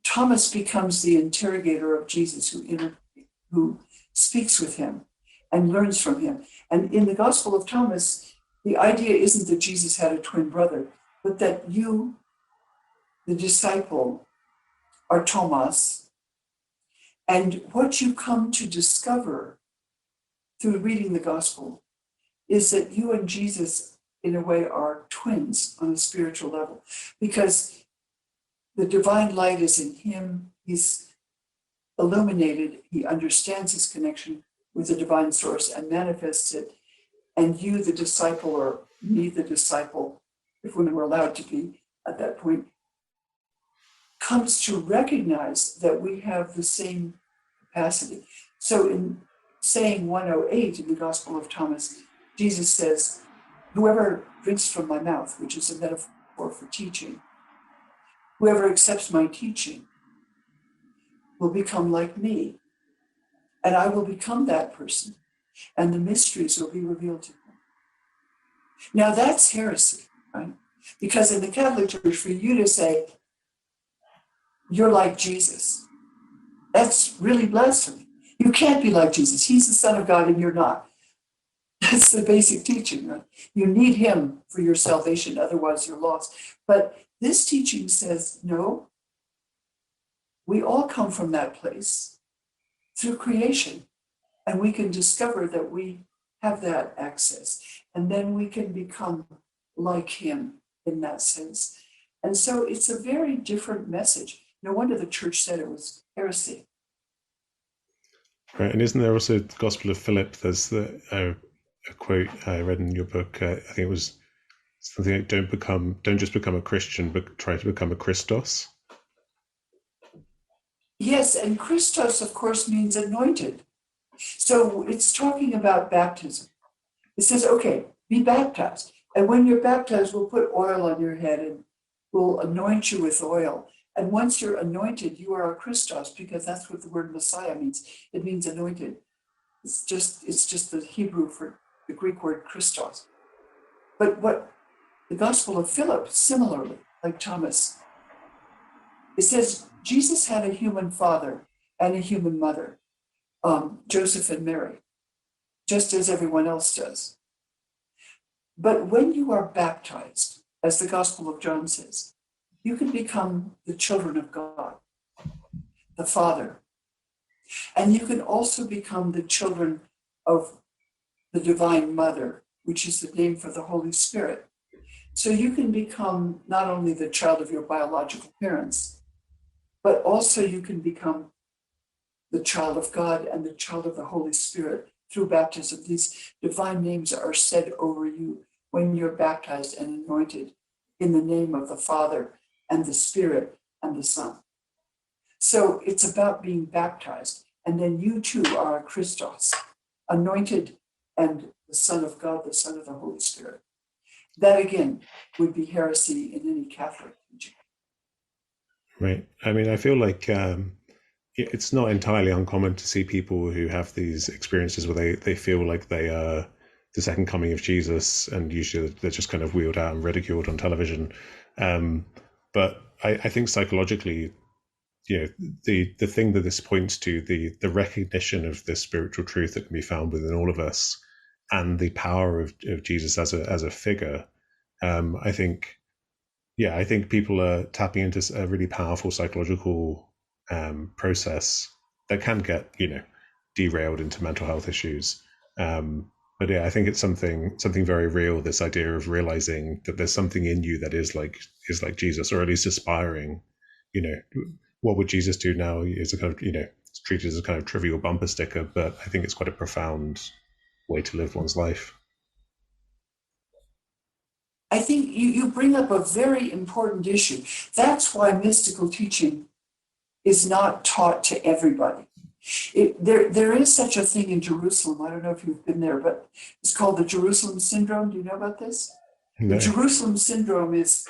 Thomas becomes the interrogator of Jesus who speaks with him and learns from him. And in the Gospel of Thomas, the idea isn't that Jesus had a twin brother, but that you, the disciple, are Thomas. And what you come to discover through reading the Gospel is that you and Jesus, in a way, are twins on a spiritual level, because the divine light is in him. He's illuminated. He understands his connection with the divine source and manifests it. And you, the disciple, or me, the disciple, if we were allowed to be at that point, comes to recognize that we have the same capacity. So in saying 108 in the Gospel of Thomas, Jesus says, whoever drinks from my mouth, which is a metaphor for teaching, whoever accepts my teaching will become like me, and I will become that person, and the mysteries will be revealed to him. Now that's heresy, right? Because in the Catholic Church, for you to say, you're like Jesus, that's really blasphemy. You can't be like Jesus. He's the Son of God and you're not. That's the basic teaching, right? You need him for your salvation, otherwise you're lost. But this teaching says, no, we all come from that place through creation, and we can discover that we have that access, and then we can become like him in that sense. And so it's a very different message. No wonder the church said it was heresy. Right, and isn't there also the Gospel of Philip? There's a quote I read in your book. I think it was something like, don't just become a Christian, but try to become a Christos. Yes, and Christos, of course, means anointed. So it's talking about baptism. It says, okay, be baptized. And when you're baptized, we'll put oil on your head and we'll anoint you with oil. And once you're anointed, you are a Christos, because that's what the word Messiah means. It means anointed. It's just the Hebrew for the Greek word Christos. But what the Gospel of Philip, similarly, like Thomas, it says Jesus had a human father and a human mother, Joseph and Mary, just as everyone else does. But when you are baptized, as the Gospel of John says, you can become the children of God, the Father. And you can also become the children of the Divine Mother, which is the name for the Holy Spirit. So you can become not only the child of your biological parents, but also you can become the child of God and the child of the Holy Spirit through baptism. These divine names are said over you when you're baptized and anointed in the name of the Father and the Spirit and the Son. So it's about being baptized. And then you too are a Christos, anointed and the Son of God, the Son of the Holy Spirit. That again would be heresy in any Catholic teaching. Right. I mean, I feel like it's not entirely uncommon to see people who have these experiences where they feel like they are the second coming of Jesus, and usually they're just kind of wheeled out and ridiculed on television. Um, but I think psychologically, the thing that this points to, the recognition of this spiritual truth that can be found within all of us, and the power of Jesus as a figure. I think, yeah, I think people are tapping into a really powerful psychological process that can get derailed into mental health issues. But yeah, I think it's something very real. This idea of realizing that there's something in you that is like Jesus, or at least aspiring. You know, what would Jesus do now? Is a kind of it's treated as a kind of trivial bumper sticker, but I think it's quite a profound way to live one's life. I think you bring up a very important issue. That's why mystical teaching is not taught to everybody. There is such a thing in Jerusalem. I don't know if you've been there, but it's called the Jerusalem syndrome. Do you know about this? The No, Jerusalem syndrome is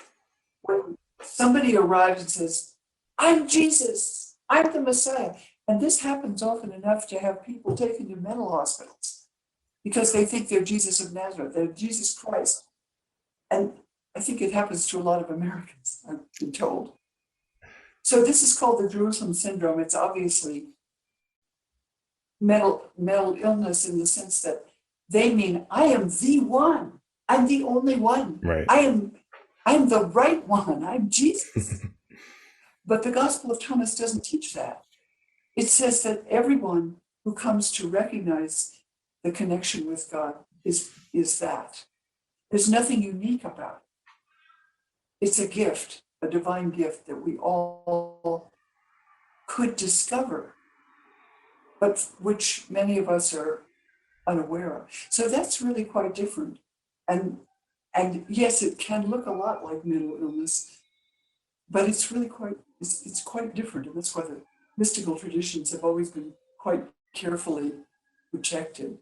when somebody arrives and says, I'm Jesus, I'm the Messiah. And this happens often enough to have people taken to mental hospitals because they think they're Jesus of Nazareth, they're Jesus Christ. And I think it happens to a lot of Americans, I've been told. So this is called the Jerusalem syndrome. It's obviously mental illness in the sense that they mean I am the one. I'm the only one. right. I'm the right one. I'm Jesus. But the Gospel of Thomas doesn't teach that. It says that everyone who comes to recognize the connection with God is that. There's nothing unique about it. It's a gift, a divine gift that we all could discover, but which many of us are unaware of. So that's really quite different. And yes, it can look a lot like mental illness, but it's really it's quite different. And that's why the mystical traditions have always been quite carefully protected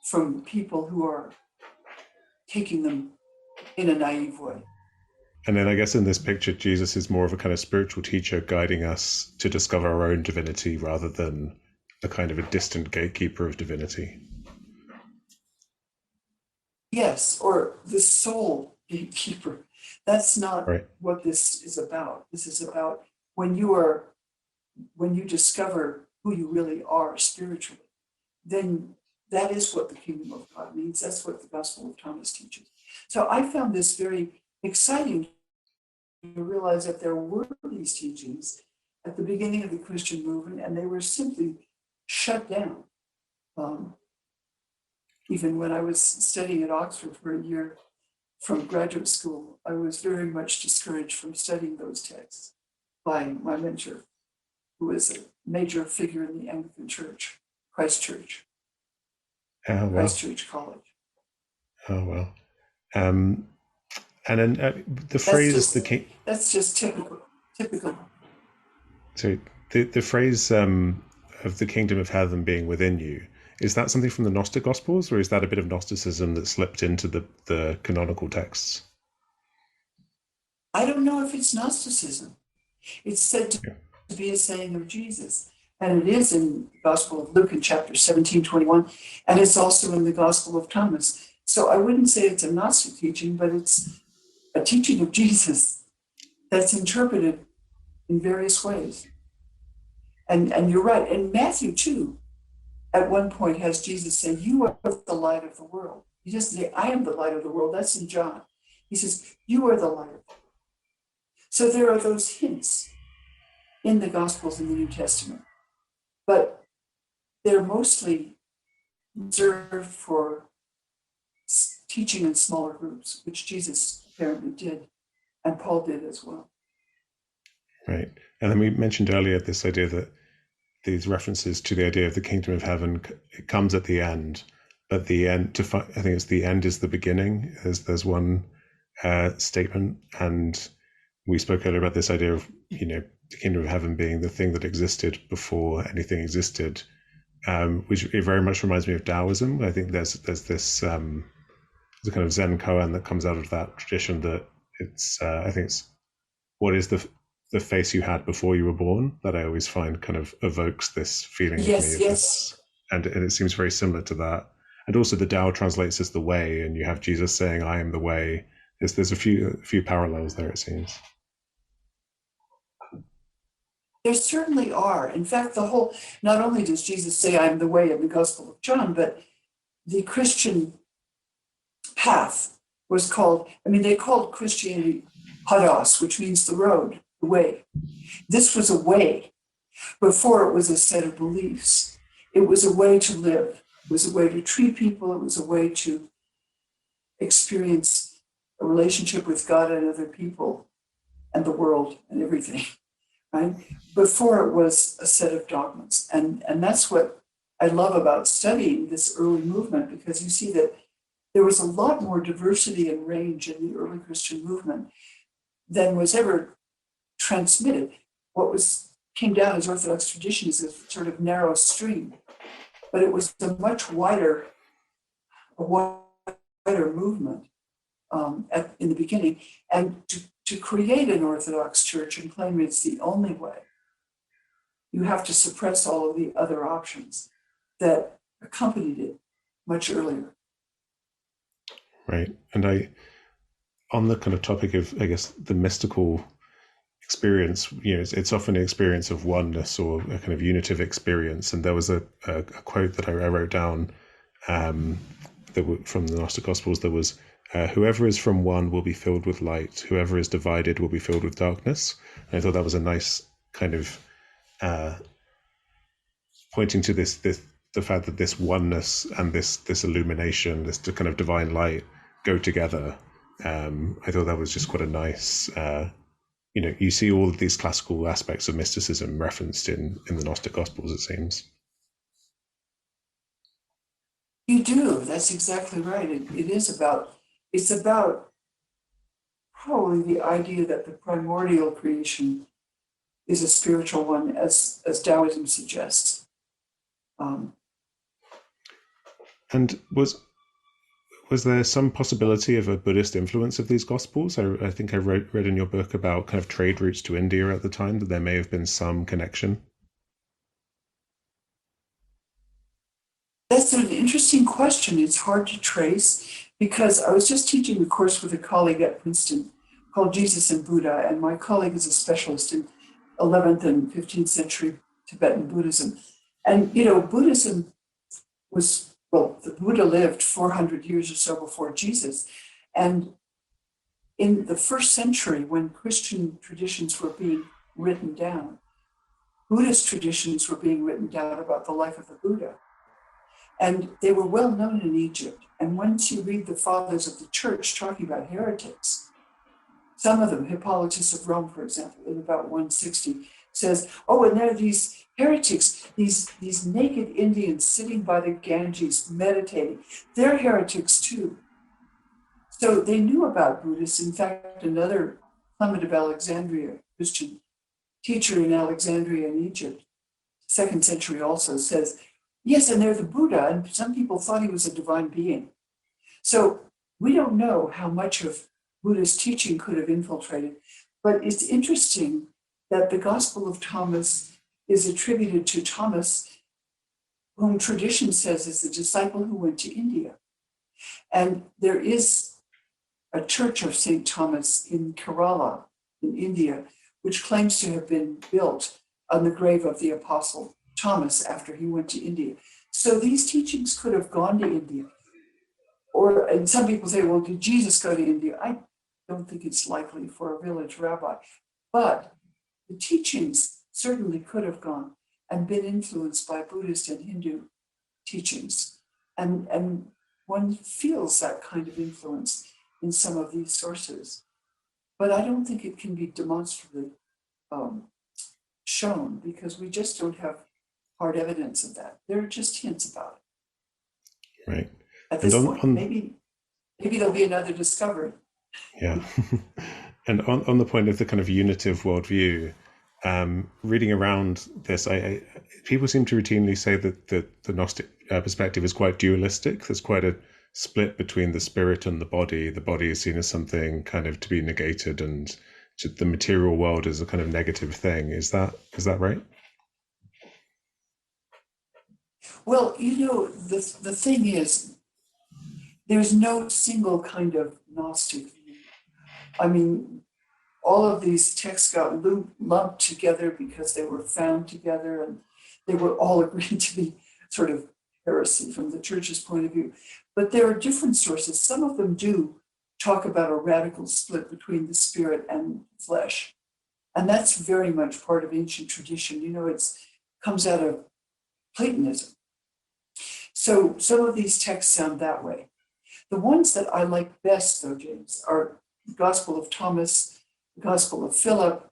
from people who are taking them in a naive way. And then I guess in this picture, Jesus is more of a kind of spiritual teacher guiding us to discover our own divinity rather than a kind of a distant gatekeeper of divinity. Yes, or the soul gatekeeper. That's not Right. what this is about. This is about when you discover who you really are spiritually, then that is what the kingdom of God means. That's what the Gospel of Thomas teaches. So I found this very exciting to realize that there were these teachings at the beginning of the Christian movement, and they were simply shut down. Um, Even when I was studying at Oxford for a year from graduate school, I was very much discouraged from studying those texts by my mentor, who was a major figure in the Anglican Church, Christ Church, Oh well. Christ Church College. Oh well. Um, and then the That's phrase just the king. that's just typical. So the phrase of the kingdom of heaven being within you, is that something from the Gnostic Gospels, or is that a bit of Gnosticism that slipped into the canonical texts? I don't know if it's Gnosticism. It's said to Yeah. be a saying of Jesus. And it is in the Gospel of Luke in chapter 17:21, and it's also in the Gospel of Thomas. So I wouldn't say it's a Gnostic teaching, but it's a teaching of Jesus that's interpreted in various ways. And you're right. And Matthew too, at one point has Jesus say, you are the light of the world. He doesn't say, I am the light of the world. That's in John. He says, you are the light of the world. So there are those hints in the Gospels in the New Testament, but they're mostly reserved for teaching in smaller groups, which Jesus apparently did, and Paul did as well. Right. And then we mentioned earlier this idea that these references to the idea of the kingdom of heaven, it comes at the end, but the end I think it's the end is the beginning. There's one statement, and we spoke earlier about this idea of the kingdom of heaven being the thing that existed before anything existed, which it very much reminds me of Taoism. I think there's this the kind of Zen koan that comes out of that tradition, that it's I think it's what is the the face you had before you were born that I always find kind of evokes this feeling of me Yes, of yes. this, and it seems very similar to that. And also, the Tao translates as the way, and you have Jesus saying, "I am the way." There's a few parallels there, it seems. There certainly are. In fact, not only does Jesus say, I'm the way in the Gospel of John, but the Christian path was called, they called Christianity hodos, which means the road, the way. This was a way. Before it was a set of beliefs. It was a way to live. It was a way to treat people. It was a way to experience a relationship with God and other people and the world and everything, right? Before it was a set of dogmas. And that's what I love about studying this early movement, because you see that there was a lot more diversity and range in the early Christian movement than was ever transmitted. What came down as Orthodox tradition is a sort of narrow stream, but it was a much wider movement in the beginning. And to create an Orthodox church and claim it's the only way, you have to suppress all of the other options that accompanied it much earlier. Right. And on the kind of topic of, I guess, the mystical experience, it's often an experience of oneness or a kind of unitive experience. And there was a quote that I wrote down from the Gnostic Gospels. There was, whoever is from one will be filled with light. Whoever is divided will be filled with darkness. And I thought that was a nice kind of pointing to the fact that this oneness and this illumination, this kind of divine light go together. I thought that was just quite a nice, you see all of these classical aspects of mysticism referenced in the Gnostic Gospels, it seems. You do. That's exactly right. It's about probably the idea that the primordial creation is a spiritual one, as Taoism suggests. And was there some possibility of a Buddhist influence of these Gospels? I think I read in your book about kind of trade routes to India at the time, that there may have been some connection. That's an interesting question. It's hard to trace, because I was just teaching a course with a colleague at Princeton called Jesus and Buddha, and my colleague is a specialist in 11th and 15th century Tibetan Buddhism. And, Buddhism the Buddha lived 400 years or so before Jesus. And in the first century, when Christian traditions were being written down, Buddhist traditions were being written down about the life of the Buddha. And they were well known in Egypt. And once you read the fathers of the church talking about heretics, some of them, Hippolytus of Rome, for example, in about 160, says, oh, and there are these heretics, these naked Indians sitting by the Ganges meditating. They're heretics too. So they knew about Buddhists. In fact, another Clement of Alexandria, Christian teacher in Alexandria in Egypt, 2nd century also, says, yes, and they're the Buddha, and some people thought he was a divine being. So we don't know how much of Buddhist teaching could have infiltrated, but it's interesting that the Gospel of Thomas is attributed to Thomas, whom tradition says is the disciple who went to India. And there is a church of St. Thomas in Kerala, in India, which claims to have been built on the grave of the apostle Thomas after he went to India. So these teachings could have gone to India. And some people say, well, did Jesus go to India? I don't think it's likely for a village rabbi. But the teachings certainly could have gone and been influenced by Buddhist and Hindu teachings. And one feels that kind of influence in some of these sources. But I don't think it can be demonstrably shown, because we just don't have hard evidence of that. There are just hints about it. Right. At this point, maybe there'll be another discovery. Yeah. And on the point of the kind of unitive worldview, reading around this, people seem to routinely say that the Gnostic perspective is quite dualistic. There's quite a split between the spirit and the body. The body is seen as something kind of to be negated and the material world as a kind of negative thing. Is that right? Well, the thing is, there's no single kind of Gnostic view. I mean, all of these texts got lumped together because they were found together and they were all agreed to be sort of heresy from the church's point of view. But there are different sources. Some of them do talk about a radical split between the spirit and flesh. And that's very much part of ancient tradition. It comes out of Platonism. So some of these texts sound that way. The ones that I like best, though, James, are the Gospel of Thomas, the Gospel of Philip,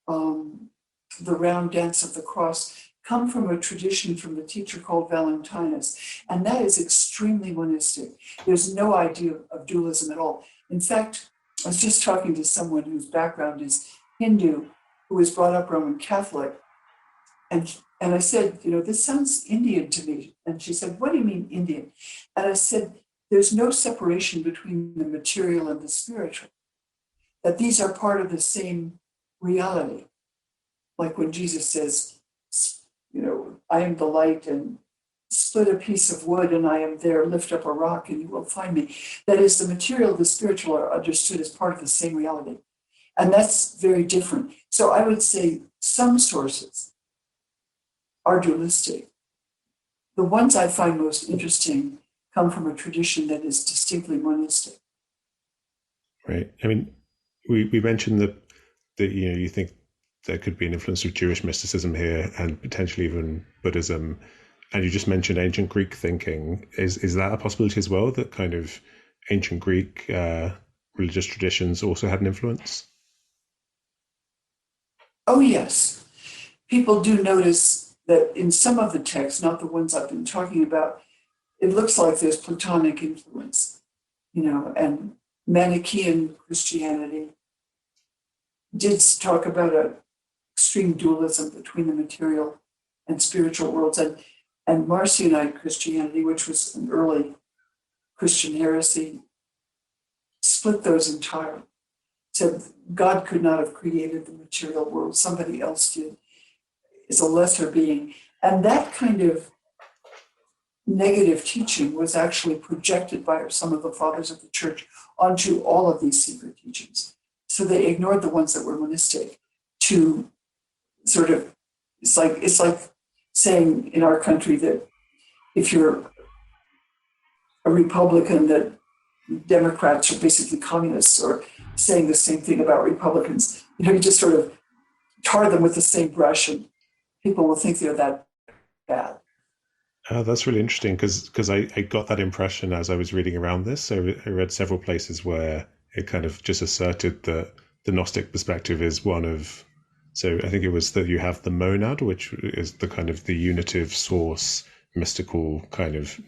the round dance of the cross, come from a tradition from a teacher called Valentinus. And that is extremely monistic. There's no idea of dualism at all. In fact, I was just talking to someone whose background is Hindu, who was brought up Roman Catholic. And I said, this sounds Indian to me. And she said, what do you mean Indian? And I said, there's no separation between the material and the spiritual, that these are part of the same reality. Like when Jesus says, I am the light, and split a piece of wood and I am there, lift up a rock and you will find me. That is, the material and the spiritual are understood as part of the same reality. And that's very different. So I would say some sources are dualistic. The ones I find most interesting come from a tradition that is distinctly monistic. Right. I mean, we mentioned that you think there could be an influence of Jewish mysticism here and potentially even Buddhism. And you just mentioned ancient Greek thinking. Is that a possibility as well, that kind of ancient Greek religious traditions also had an influence? Oh, yes. People do notice that in some of the texts, not the ones I've been talking about, it looks like there's Platonic influence, and Manichaean Christianity did talk about an extreme dualism between the material and spiritual worlds. And Marcionite Christianity, which was an early Christian heresy, split those entirely. Said God could not have created the material world, somebody else did, is a lesser being. And that kind of negative teaching was actually projected by some of the fathers of the church onto all of these secret teachings. So they ignored the ones that were monistic to sort of, it's like saying in our country that if you're a Republican, that Democrats are basically communists, or saying the same thing about Republicans. You just sort of tar them with the same brush and people will think they're that bad. That's really interesting because I got that impression as I was reading around this. So I read several places where it kind of just asserted that the Gnostic perspective is one of, so I think it was that you have the monad, which is the kind of the unitive source, mystical kind of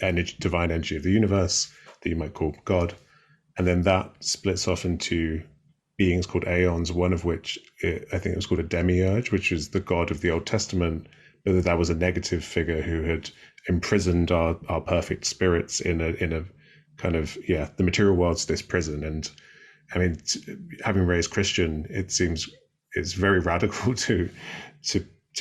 energy, divine energy of the universe that you might call God. And then that splits off into beings called aeons, one of which I think it was called a demiurge, which is the God of the Old Testament, but that was a negative figure who had imprisoned our perfect spirits in a kind of, the material world's this prison. And I mean, having raised Christian, it seems it's very radical to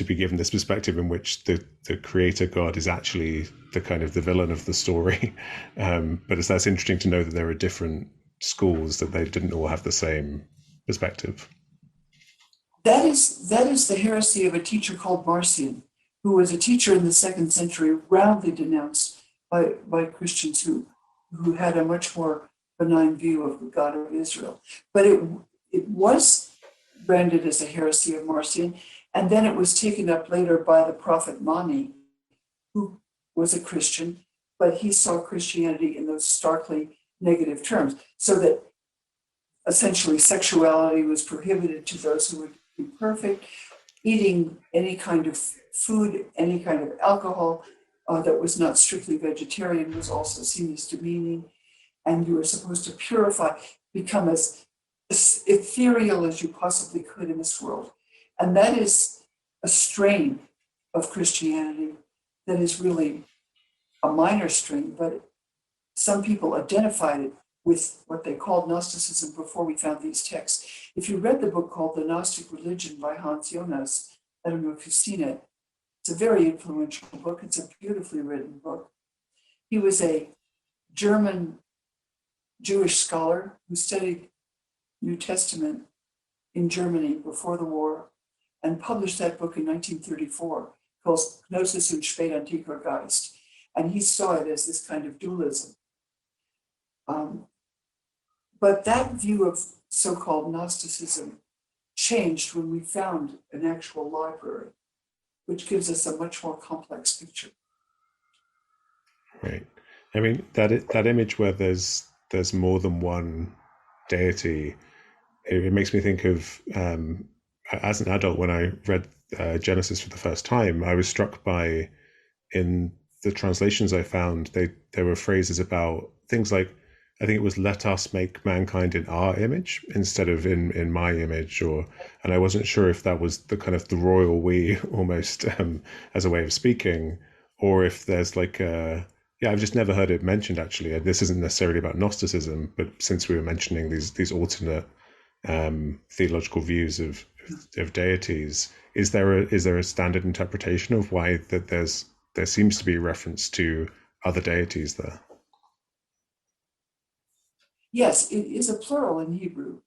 be given this perspective in which the creator God is actually the kind of the villain of the story. But that's interesting to know that there are different schools, that they didn't all have the same perspective. That is the heresy of a teacher called Marcion, who was a teacher in the 2nd century, roundly denounced by Christians who had a much more benign view of the God of Israel. But it was branded as a heresy of Marcion, and then it was taken up later by the prophet Mani, who was a Christian, but he saw Christianity in those starkly negative terms, so that essentially sexuality was prohibited to those who would be perfect. Eating any kind of food, any kind of alcohol that was not strictly vegetarian was also seen as demeaning. And you were supposed to purify, become as ethereal as you possibly could in this world. And that is a strain of Christianity that is really a minor strain, but some people identified it with what they called Gnosticism before we found these texts. If you read the book called The Gnostic Religion by Hans Jonas, I don't know if you've seen it, it's a very influential book. It's a beautifully written book. He was a German Jewish scholar who studied New Testament in Germany before the war and published that book in 1934 called Gnosis und Spätantiker Geist. And he saw it as this kind of dualism. But that view of so-called Gnosticism changed when we found an actual library, which gives us a much more complex picture. Right. I mean, that image where there's more than one deity, it makes me think of, as an adult, when I read Genesis for the first time, I was struck by, in the translations I found, there were phrases about things like, I think it was "let us make mankind in our image" instead of in my image, and I wasn't sure if that was the kind of the royal we almost, as a way of speaking, or if there's like I've just never heard it mentioned actually. This isn't necessarily about Gnosticism, but since we were mentioning these alternate theological views of deities, is there a standard interpretation of why that there seems to be reference to other deities there? Yes, it is a plural in Hebrew.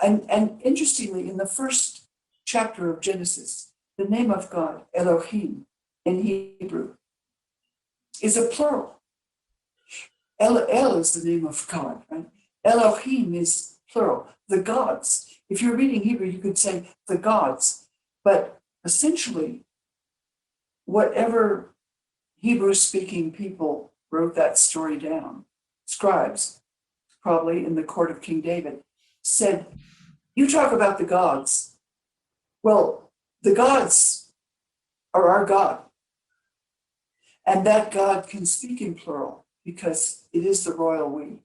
And interestingly, in the first chapter of Genesis, the name of God, Elohim, in Hebrew, is a plural. El is the name of God, right? Elohim is plural, the gods. If you're reading Hebrew, you could say the gods, but essentially, whatever Hebrew-speaking people wrote that story down, scribes, probably in the court of King David, said, you talk about the gods. Well, the gods are our God. And that God can speak in plural because it is the royal we.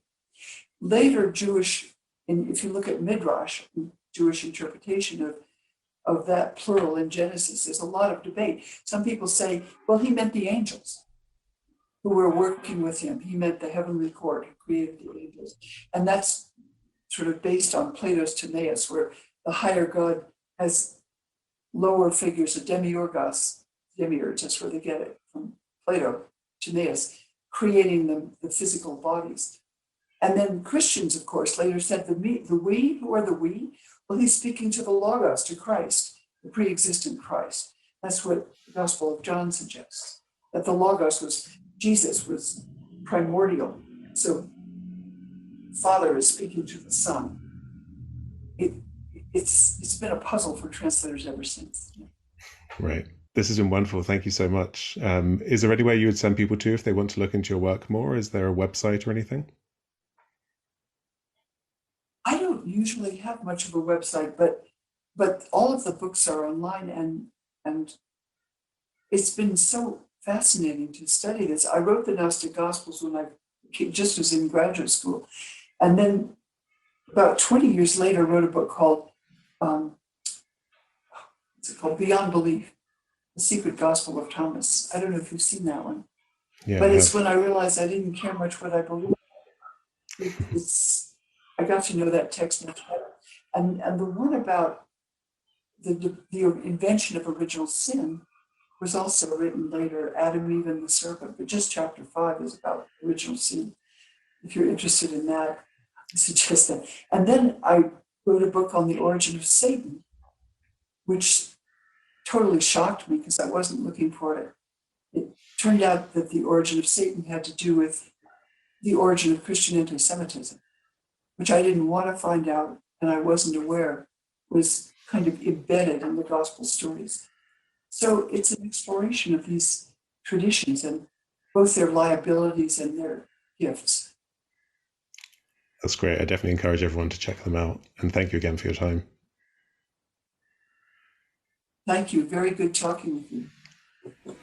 Later Jewish, and if you look at Midrash, Jewish interpretation of that plural in Genesis, there's a lot of debate. Some people say, well, he meant the angels who were working with him. He meant the heavenly court who created the angels. And that's sort of based on Plato's Timaeus, where the higher God has lower figures, a demiurgos, demiurge, that's where they get it from Plato, Timaeus, creating the physical bodies. And then Christians, of course, later said the we, who are the we? Well, he's speaking to the Logos, to Christ, the pre-existent Christ. That's what the Gospel of John suggests, that the Logos Jesus was primordial. So Father is speaking to the Son. It's been a puzzle for translators ever since. Right. This has been wonderful. Thank you so much. Is there any way you would send people to if they want to look into your work more? Is there a website or anything? I don't usually have much of a website, but all of the books are online, and it's been so fascinating to study this. I wrote the Gnostic Gospels when I just was in graduate school, and then about 20 years later, wrote a book called what's it called? Beyond Belief: The Secret Gospel of Thomas. I don't know if you've seen that one, Yeah, but it's when I realized I didn't care much what I believed. I got to know that text much better. And the one about the invention of original sin was also written later, Adam, Eve, and the Serpent, but just chapter 5 is about original sin. If you're interested in that, I suggest that. And then I wrote a book on the origin of Satan, which totally shocked me because I wasn't looking for it. It turned out that the origin of Satan had to do with the origin of Christian anti-Semitism, which I didn't want to find out, and I wasn't aware was kind of embedded in the gospel stories. So it's an exploration of these traditions and both their liabilities and their gifts. That's great. I definitely encourage everyone to check them out. And thank you again for your time. Thank you. Very good talking with you.